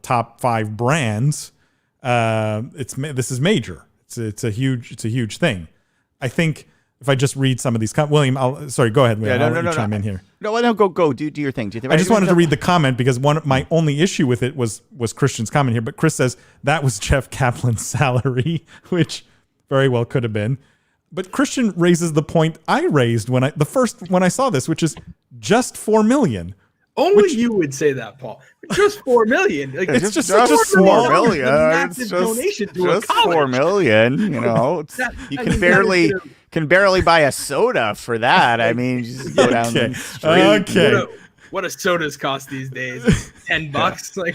S1: top 5 brands. This is major. It's a huge thing. I think if I just read some of these, William, go ahead. William,
S6: no,
S1: chime in here.
S6: No, go do your thing.
S1: I just wanted to read the comment because my only issue with it was Christian's comment here. But Chris says that was Jeff Kaplan's salary, which very well could have been. But Christian raises the point I raised when I saw this, which is just $4 million.
S5: Only you would say that, Paul. Just $4 million. Like,
S1: it's just such a small
S6: $4 million. It's
S5: donation to
S6: just
S5: a college.
S6: $4 million. You can barely buy a soda for that. I mean, just go down the street.
S1: Okay.
S5: What do sodas cost these days? $10. Like,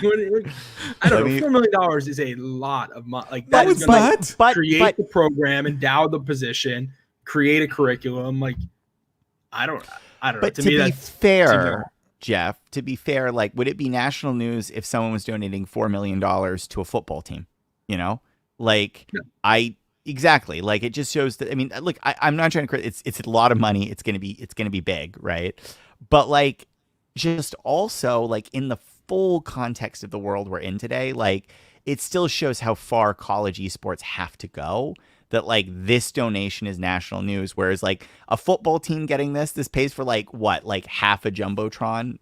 S5: I don't know. $4 million is a lot of money. Like, that is going to create the program, endow the position, create a curriculum. Like, I don't know.
S6: But to be fair, Jeff, like, would it be national news if someone was donating $4 million to a football team? Exactly. Like, it just shows that. I mean, look, I'm not trying to. It's a lot of money. It's gonna be big, right? But like, just also like in the full context of the world we're in today, like, it still shows how far college esports have to go. That like this donation is national news, whereas like a football team getting this pays for like half a jumbotron,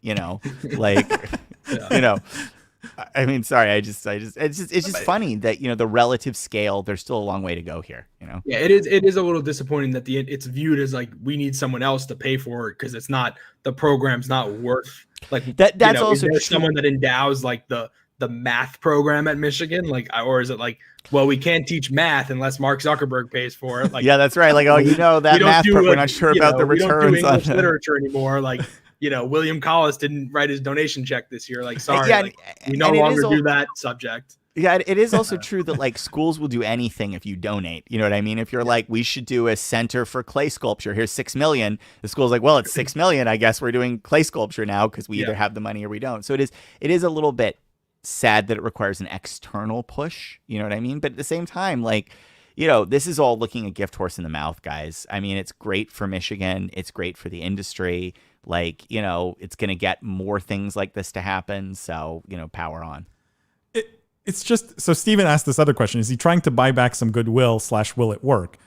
S6: I mean, sorry, it's just funny that the relative scale. There's still a long way to go here.
S5: Yeah, it is a little disappointing that it's viewed as like we need someone else to pay for it because it's not the program's not worth like that. That's also someone that endows like the math program at Michigan, like, or is it like, well, we can't teach math unless Mark Zuckerberg pays for it? Like,
S6: yeah, that's right. Like, that math program, we're not sure about the returns.
S5: We don't do English literature anymore. Like, William Collis didn't write his donation check this year. Like, sorry, we no longer do that subject.
S6: Yeah, it is also true that like schools will do anything if you donate. You know what I mean? If you're like, we should do a center for clay sculpture. Here's $6 million. The school's like, well, it's $6 million. I guess we're doing clay sculpture now because we either have the money or we don't. So it is a little bit sad that it requires an external push. You know what I mean? But at the same time, like, this is all looking a gift horse in the mouth, guys. I mean, it's great for Michigan. It's great for the industry. Like, it's going to get more things like this to happen. So, power on.
S1: It's just, so Steven asked this other question. Is he trying to buy back some goodwill / will it work?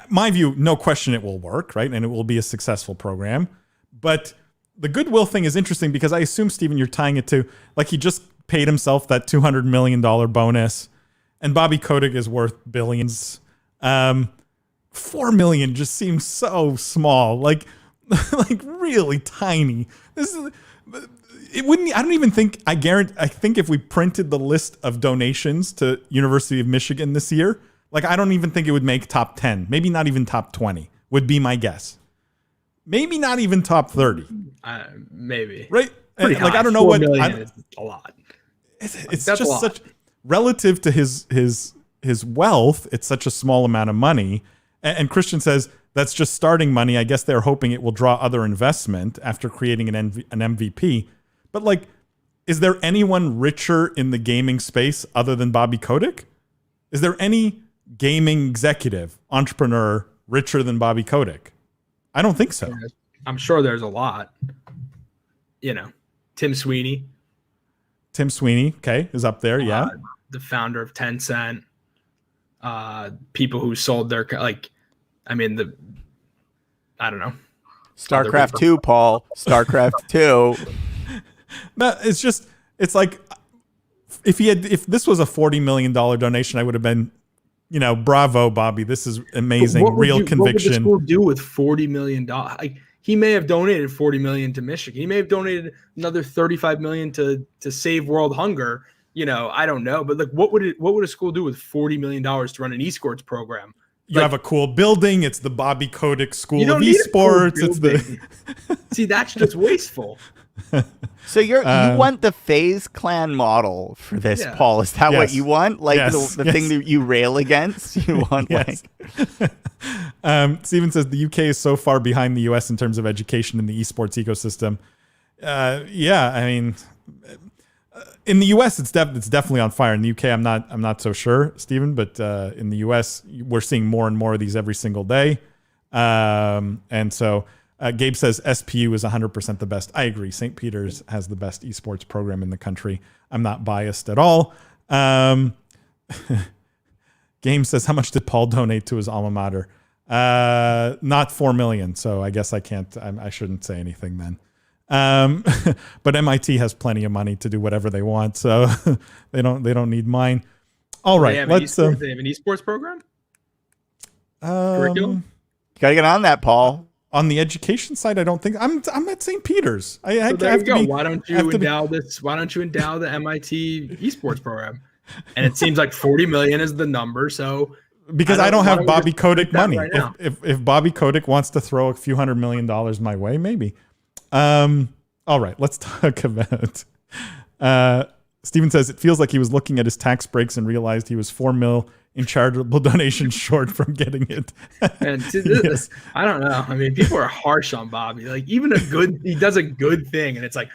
S1: My view, no question it will work, right? And it will be a successful program. But the goodwill thing is interesting because I assume, Steven, you're tying it to, like, he just paid himself that $200 million bonus and Bobby Kotick is worth billions. 4 million just seems so small, like really tiny. This is... It wouldn't. I don't even think. I think if we printed the list of donations to University of Michigan this year, like I don't even think it would make top 10. Maybe not even top 20 would be my guess. Maybe not even top 30.
S5: Maybe.
S1: Right. Like high. I don't know what.
S5: Is a lot.
S1: It's just lot. Such relative to his wealth. It's such a small amount of money. And Christian says that's just starting money. I guess they're hoping it will draw other investment after creating an MVP. But like, is there anyone richer in the gaming space other than Bobby Kotick? Is there any gaming executive, entrepreneur richer than Bobby Kotick? I don't think so.
S5: I'm sure there's a lot. Tim Sweeney. Okay, is up there. Yeah. The founder of Tencent. People who sold their, I don't know.
S6: StarCraft 2, Paul. StarCraft 2.
S1: No, it's like if this was a $40 million donation, I would have been, bravo, Bobby. This is amazing. Real conviction. What would the
S5: school do with $40 million? Like, he may have donated $40 million to Michigan. He may have donated another $35 million to save world hunger. I don't know. But like, what would a school do with $40 million to run an esports program?
S1: You have a cool building. It's the Bobby Kotick School of Esports.
S5: See, that's just wasteful.
S6: So you want the FaZe Clan model for this, Paul? Is that what you want? Like the thing that you rail against? You want
S1: Steven says the UK is so far behind the US in terms of education in the esports ecosystem. I mean, in the US, it's definitely on fire. In the UK, I'm not so sure, Steven, but in the US, we're seeing more and more of these every single day, and so. Gabe says SPU is 100% the best. I agree. St. Peter's has the best esports program in the country. I'm not biased at all. Game says, how much did Paul donate to his alma mater? Not 4 million. So I guess I can't. I shouldn't say anything then. But MIT has plenty of money to do whatever they want, so they don't need mine. All right, let's.
S5: They have an esports program. Curriculum.
S6: You gotta get on that, Paul.
S1: On the education side, I don't think I'm at St. Peter's.
S5: Why don't you endow the MIT esports program? And it seems like 40 million is the number. So
S1: because I don't have Bobby Kotick money. Right if Bobby Kotick wants to throw a few $100 million my way, maybe. All right, let's talk about. Steven says it feels like he was looking at his tax breaks and realized he was $4 million in charitable donations short from getting it.
S5: And I don't know. I mean, people are harsh on Bobby. Like, even he does a good thing, and it's like,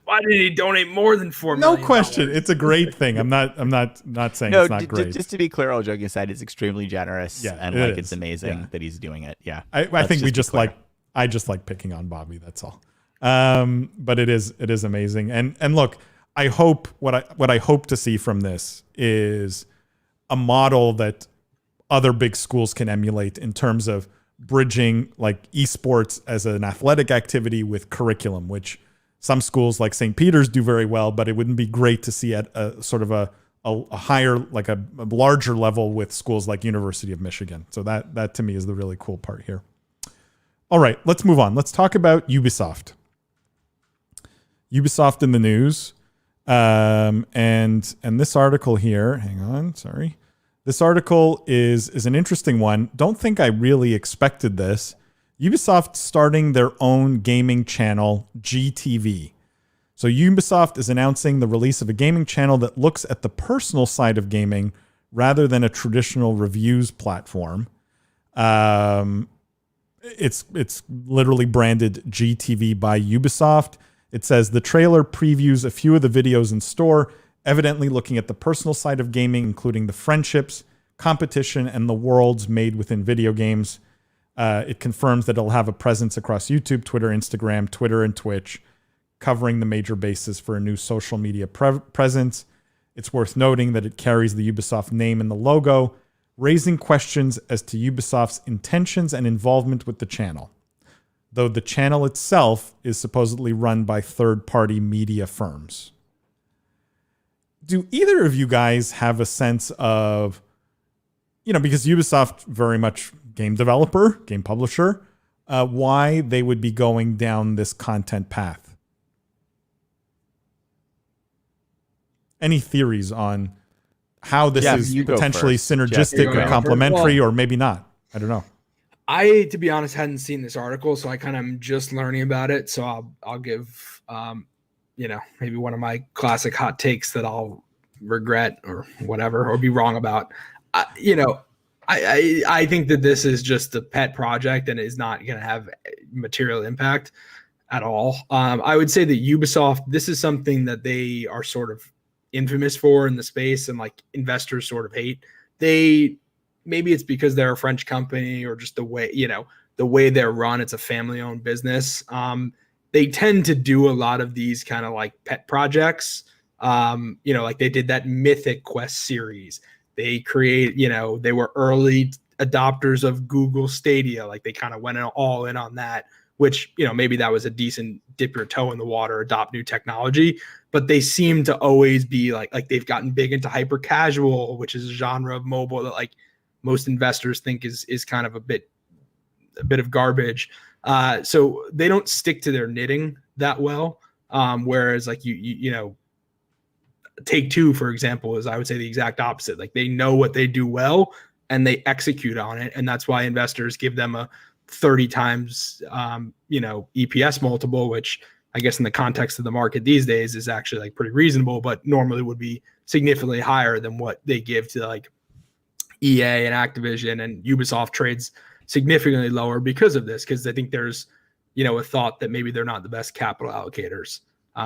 S5: why did he donate more than $4 million?
S1: No question, it's a great thing. I'm not saying it's not great.
S6: Just to be clear, all joking aside, it's extremely generous, and it's amazing that he's doing it. Yeah,
S1: I think I just like picking on Bobby. That's all. But it is amazing, and look, I hope what I hope to see from this is a model that other big schools can emulate in terms of bridging like esports as an athletic activity with curriculum, which some schools like St. Peter's do very well, but it wouldn't be great to see at a sort of a higher, like a larger level with schools like University of Michigan. So that to me is the really cool part here. All right, let's move on. Let's talk about Ubisoft. Ubisoft in the news. And this article here, hang on, sorry. This article is an interesting one. Don't think I really expected this. Ubisoft starting their own gaming channel, GTV. So Ubisoft is announcing the release of a gaming channel that looks at the personal side of gaming rather than a traditional reviews platform. It's literally branded GTV by Ubisoft. It says the trailer previews a few of the videos in store, evidently looking at the personal side of gaming, including the friendships, competition, and the worlds made within video games. It confirms that it'll have a presence across YouTube, Twitter, Instagram, Twitter, and Twitch, covering the major bases for a new social media presence. It's worth noting that it carries the Ubisoft name in the logo, raising questions as to Ubisoft's intentions and involvement with the channel, though the channel itself is supposedly run by third-party media firms. Do either of you guys have a sense of, because Ubisoft very much game developer, game publisher, why they would be going down this content path? Any theories on how this is potentially synergistic or complementary, or maybe not? I don't know.
S5: I, to be honest, hadn't seen this article, so I kind of am just learning about it. So I'll give, maybe one of my classic hot takes that I'll regret or whatever, or be wrong about. I think that this is just a pet project and is not going to have material impact at all. I would say that Ubisoft, this is something that they are sort of infamous for in the space, and like investors sort of hate. Maybe it's because they're a French company, or just the way they're run. It's a family-owned business. They tend to do a lot of these kind of like pet projects. Like they did that Mythic Quest series. They they were early adopters of Google Stadia. Like they kind of went all in on that, which, maybe that was a decent dip your toe in the water, adopt new technology. But they seem to always be like they've gotten big into hyper casual, which is a genre of mobile that like most investors think is kind of a bit of garbage. So they don't stick to their knitting that well. Whereas like Take-Two, for example, is, I would say, the exact opposite. Like they know what they do well and they execute on it. And that's why investors give them a 30 times, EPS multiple, which I guess in the context of the market these days is actually like pretty reasonable, but normally would be significantly higher than what they give to like EA and Activision, and Ubisoft trades significantly lower because of this. Cause I think there's, a thought that maybe they're not the best capital allocators.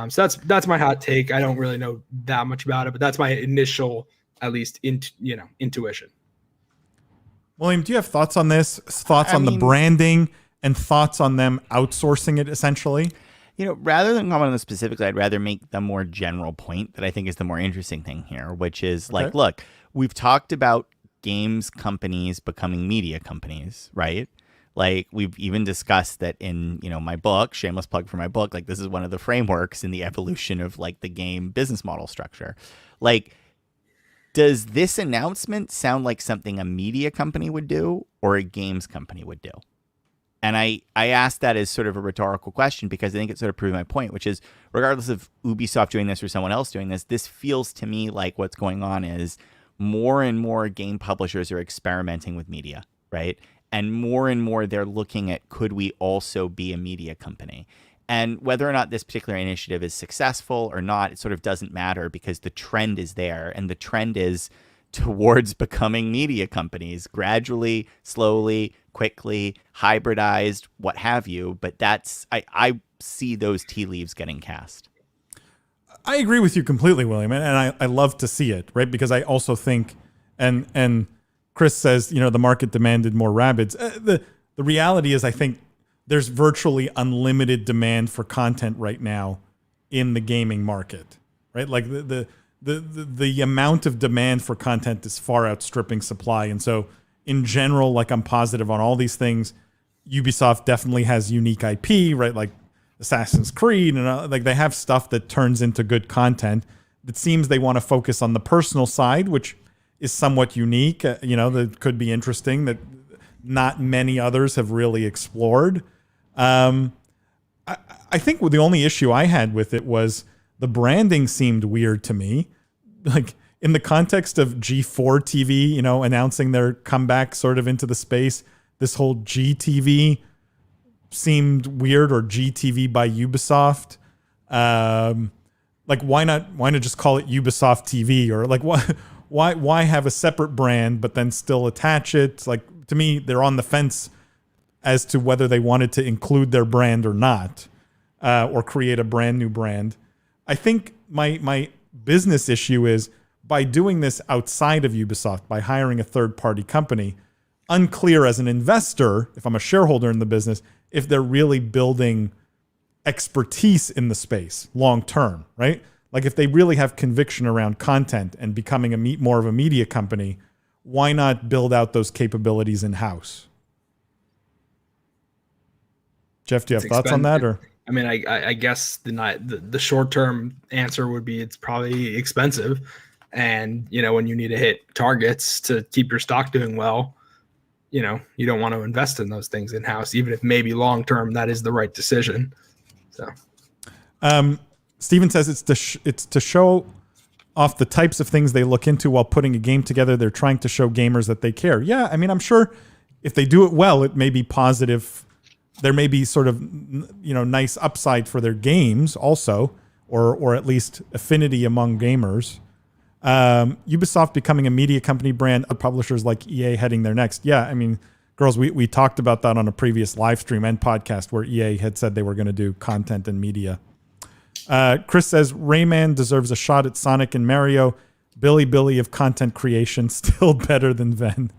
S5: So that's my hot take. I don't really know that much about it, but that's my initial, at least intuition.
S1: William, do you have thoughts on this? Thoughts on the branding and thoughts on them outsourcing it essentially?
S6: Rather than comment on this specifically, I'd rather make the more general point that I think is the more interesting thing here, which is like, look, we've talked about games companies becoming media companies, right? Like we've even discussed that in, my book, shameless plug for my book, like this is one of the frameworks in the evolution of like the game business model structure. Like, does this announcement sound like something a media company would do or a games company would do? And I asked that as sort of a rhetorical question because I think it sort of proved my point, which is regardless of Ubisoft doing this or someone else doing this, this feels to me like what's going on is more and more game publishers are experimenting with media, right? And more they're looking at, could we also be a media company? And whether or not this particular initiative is successful or not, it sort of doesn't matter because the trend is there. And the trend is towards becoming media companies, gradually, slowly, quickly, hybridized, what have you. But I see those tea leaves getting cast.
S1: I agree with you completely, William. And I love to see it, right? Because I also think, and Chris says, the market demanded more Rabbids. The reality is, I think there's virtually unlimited demand for content right now in the gaming market, right? Like the amount of demand for content is far outstripping supply. And so in general, like I'm positive on all these things. Ubisoft definitely has unique IP, right? Like Assassin's Creed, and like they have stuff that turns into good content. It seems they want to focus on the personal side, which is somewhat unique, that could be interesting, that not many others have really explored. I think the only issue I had with it was the branding seemed weird to me. Like in the context of G4 TV, announcing their comeback sort of into the space, this whole GTV seemed weird, or GTV by Ubisoft. Like why not just call it Ubisoft TV, or like why have a separate brand but then still attach it? Like, to me, they're on the fence as to whether they wanted to include their brand or not, or create a brand new brand. I think my business issue is, by doing this outside of Ubisoft, by hiring a third-party company, unclear as an investor, if I'm a shareholder in the business, if they're really building expertise in the space long term, right? Like if they really have conviction around content and becoming more of a media company, why not build out those capabilities in-house? Jeff, do you have thoughts on that? Or
S5: I mean, I guess the short-term answer would be it's probably expensive. And, when you need to hit targets to keep your stock doing well, you don't want to invest in those things in-house, even if maybe long-term that is the right decision. So,
S1: Steven says it's to show off the types of things they look into while putting a game together. They're trying to show gamers that they care. Yeah, I mean, I'm sure if they do it well, it may be positive. There may be sort of, nice upside for their games also, or at least affinity among gamers. Ubisoft becoming a media company brand, publishers like EA heading there next. Yeah, I mean, girls, we talked about that on a previous live stream and podcast where EA had said they were going to do content and media. Chris says Rayman deserves a shot at Sonic and Mario. Billy of content creation, still better than Ven.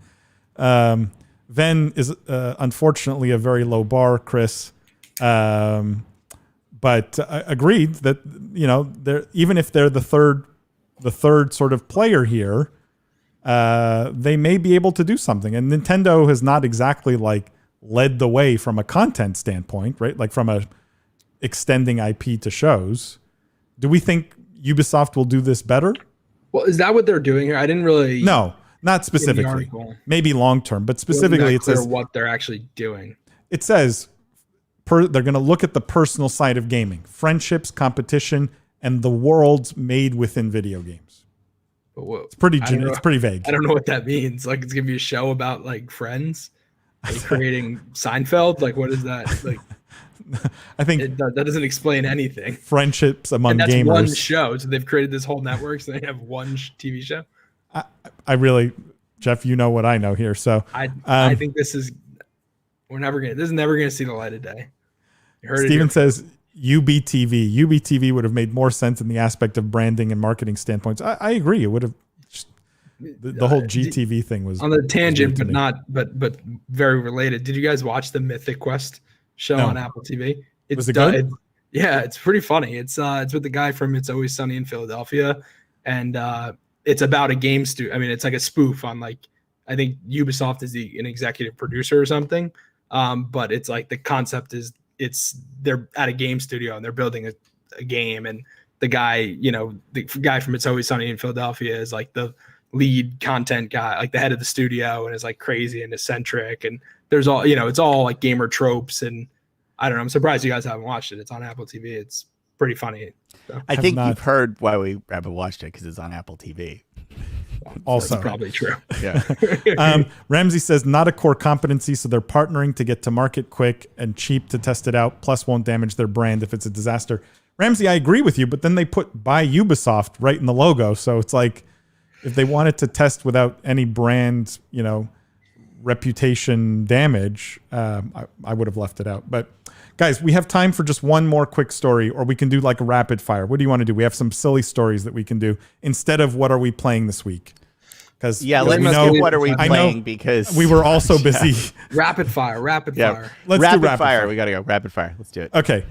S1: Ven is unfortunately a very low bar, Chris. But agreed that they're, even if they're the third sort of player here, they may be able to do something. And Nintendo has not exactly like led the way from a content standpoint, right? Like from a extending IP to shows. Do we think Ubisoft will do this better?
S5: Well, is that what they're doing here? I didn't really.
S1: No, not specifically. Maybe long term, but specifically it says
S5: what they're actually doing.
S1: It says they're going to look at the personal side of gaming, friendships, competition, and the worlds made within video games. It's pretty vague.
S5: I don't know what that means. Like, it's gonna be a show about like friends, like creating Seinfeld. Like, what is that? Like,
S1: I think
S5: that doesn't explain anything.
S1: Friendships among
S5: and that's
S1: gamers.
S5: One show, so they've created this whole network, so they have one TV show.
S1: I really, Jeff, you know what I know here. So
S5: I think this is never gonna see the light of day.
S1: Steven says UBTV would have made more sense in the aspect of branding and marketing standpoints. I agree. It would have. The whole GTV thing was
S5: on the tangent, but very related. Did you guys watch the Mythic Quest show on Apple TV?
S1: Was it good?
S5: Yeah, it's pretty funny. It's with the guy from It's Always Sunny in Philadelphia, and it's about a game studio. I mean, it's like a spoof on like, I think Ubisoft is an executive producer or something. But it's like the concept is they're at a game studio and they're building a game, and the guy, the guy from It's Always Sunny in Philadelphia is like the lead content guy, like the head of the studio, and is like crazy and eccentric, and there's all, it's all like gamer tropes, and I don't know. I'm surprised you guys haven't watched it. It's on Apple TV. It's pretty funny. So.
S6: I think you've heard why we haven't watched it, because it's on Apple TV.
S1: Also,
S5: that's probably true.
S6: Yeah.
S1: Ramsey says not a core competency, so they're partnering to get to market quick and cheap to test it out. Plus, won't damage their brand if it's a disaster. Ramsey, I agree with you, but then they put by Ubisoft right in the logo, so it's like if they wanted to test without any brand, reputation damage, I would have left it out. But guys, we have time for just one more quick story, or we can do like a rapid fire. What do you want to do? We have some silly stories that we can do instead of what are we playing this week? Because
S6: let me know what are we playing, because
S1: we were also busy.
S5: Rapid fire.
S1: Let's do
S6: rapid fire. We got to go rapid fire. Let's do it.
S1: Okay.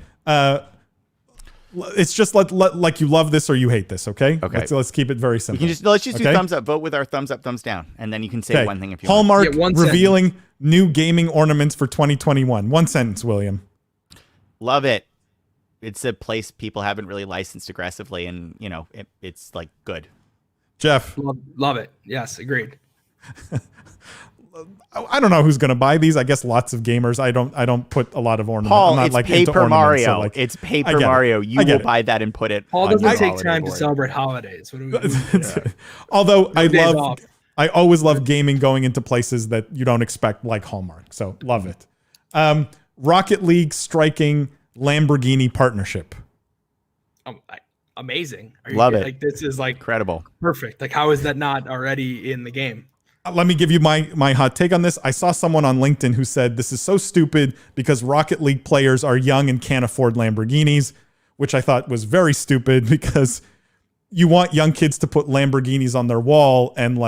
S1: It's just like you love this or you hate this. Okay. Let's keep it very simple.
S6: Let's just do thumbs up. Vote with our thumbs up, thumbs down, and then you can say one thing if you
S1: Hallmark
S6: want.
S1: revealing new gaming ornaments for 2021. One sentence, William.
S6: Love it. It's a place people haven't really licensed aggressively, and it's like good.
S1: Jeff,
S5: love it. Yes, agreed.
S1: I don't know who's going to buy these. I guess lots of gamers. I don't put a lot of ornaments.
S6: Paul,
S1: I'm not
S6: it's
S1: like
S6: Paper Mario.
S1: So like,
S6: it's Paper Mario. You will buy that and put it.
S5: Paul doesn't take time
S6: board.
S5: to celebrate holidays. What do we
S1: Although I always love gaming going into places that you don't expect, like Hallmark. So love it. Rocket League striking Lamborghini partnership.
S5: Amazing.
S6: Love it.
S5: Like this is like
S6: Incredible.
S5: perfect. Like how is that not already in the game?
S1: Let me give you my hot take on this. I saw someone on LinkedIn who said this is so stupid because Rocket League players are young and can't afford Lamborghinis, which I thought was very stupid because you want young kids to put Lamborghinis on their wall and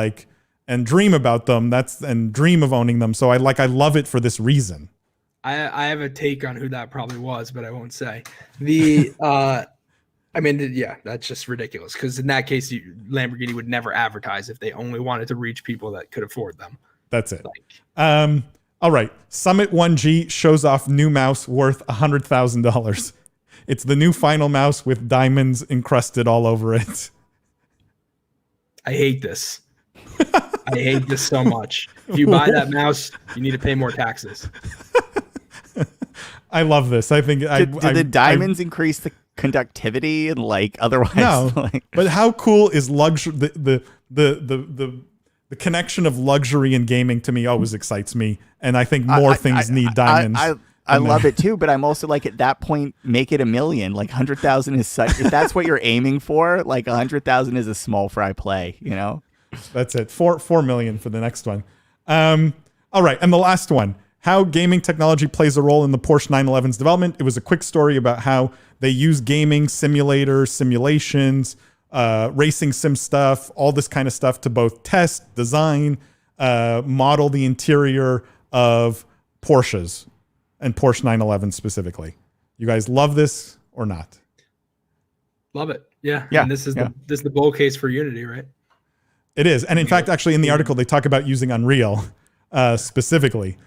S1: dream about them. And dream of owning them. So I love it for this reason.
S5: I have a take on who that probably was, but I won't say. I mean, yeah, that's just ridiculous. Because in that case, Lamborghini would never advertise if they only wanted to reach people that could afford them.
S1: That's it. All right. Summit 1G shows off new mouse worth $100,000. It's the new final mouse with diamonds encrusted all over it.
S5: I hate this. I hate this so much. If you buy that mouse, you need to pay more taxes.
S1: I love this. I think
S6: do the diamonds increase the conductivity and otherwise?
S1: No, but how cool is luxury? The connection of luxury and gaming to me always excites me, and I think more things need diamonds.
S6: I love it too, but I'm also at that point, make it $1 million. 100,000 is such. If that's what you're aiming for, 100,000 is a small fry play.
S1: That's it. 4 million for the next one. All right, and the last one. How gaming technology plays a role in the Porsche 911's development. It was a quick story about how they use gaming simulators, simulations, racing sim stuff, all this kind of stuff to both test, design, model the interior of Porsches and Porsche 911 specifically. You guys love this or not?
S5: Love it. Yeah.
S6: Yeah.
S5: And this is the bull case for Unity, right?
S1: It is. And in fact, actually in the article, they talk about using Unreal specifically.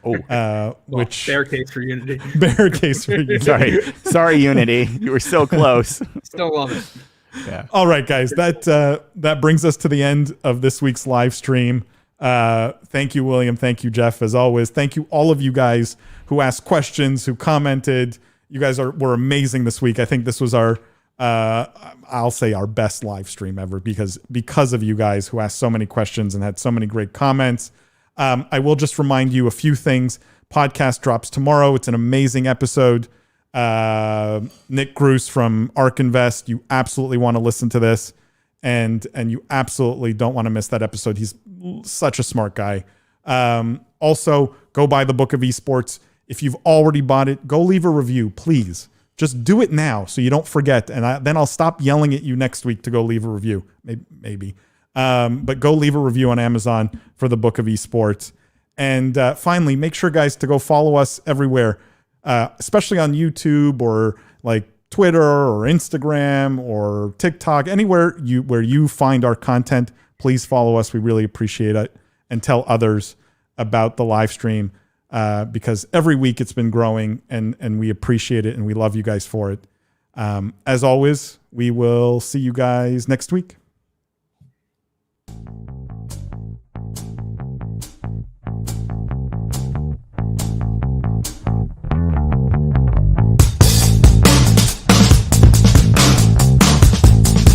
S1: Which
S5: bear case for Unity.
S1: Bear case for Unity.
S6: Sorry, Unity. You were so close.
S5: Still love it.
S6: Yeah.
S1: All right, guys. That brings us to the end of this week's live stream. Thank you, William. Thank you, Jeff. As always, thank you all of you guys who asked questions, who commented. You guys were amazing this week. I think this was our I'll say our best live stream ever because of you guys who asked so many questions and had so many great comments. I will just remind you a few things. Podcast drops tomorrow. It's an amazing episode. Nick Gruce from Ark Invest. You absolutely want to listen to this, and you absolutely don't want to miss that episode. He's such a smart guy. Also, go buy the Book of Esports. If you've already bought it, go leave a review, please. Just do it now so you don't forget, and then I'll stop yelling at you next week to go leave a review. Maybe. But go leave a review on Amazon for the Book of Esports. And finally, make sure, guys, to go follow us everywhere, especially on YouTube or Twitter or Instagram or TikTok, anywhere where you find our content. Please follow us. We really appreciate it. And tell others about the live stream because every week it's been growing and we appreciate it and we love you guys for it. As always, we will see you guys next week.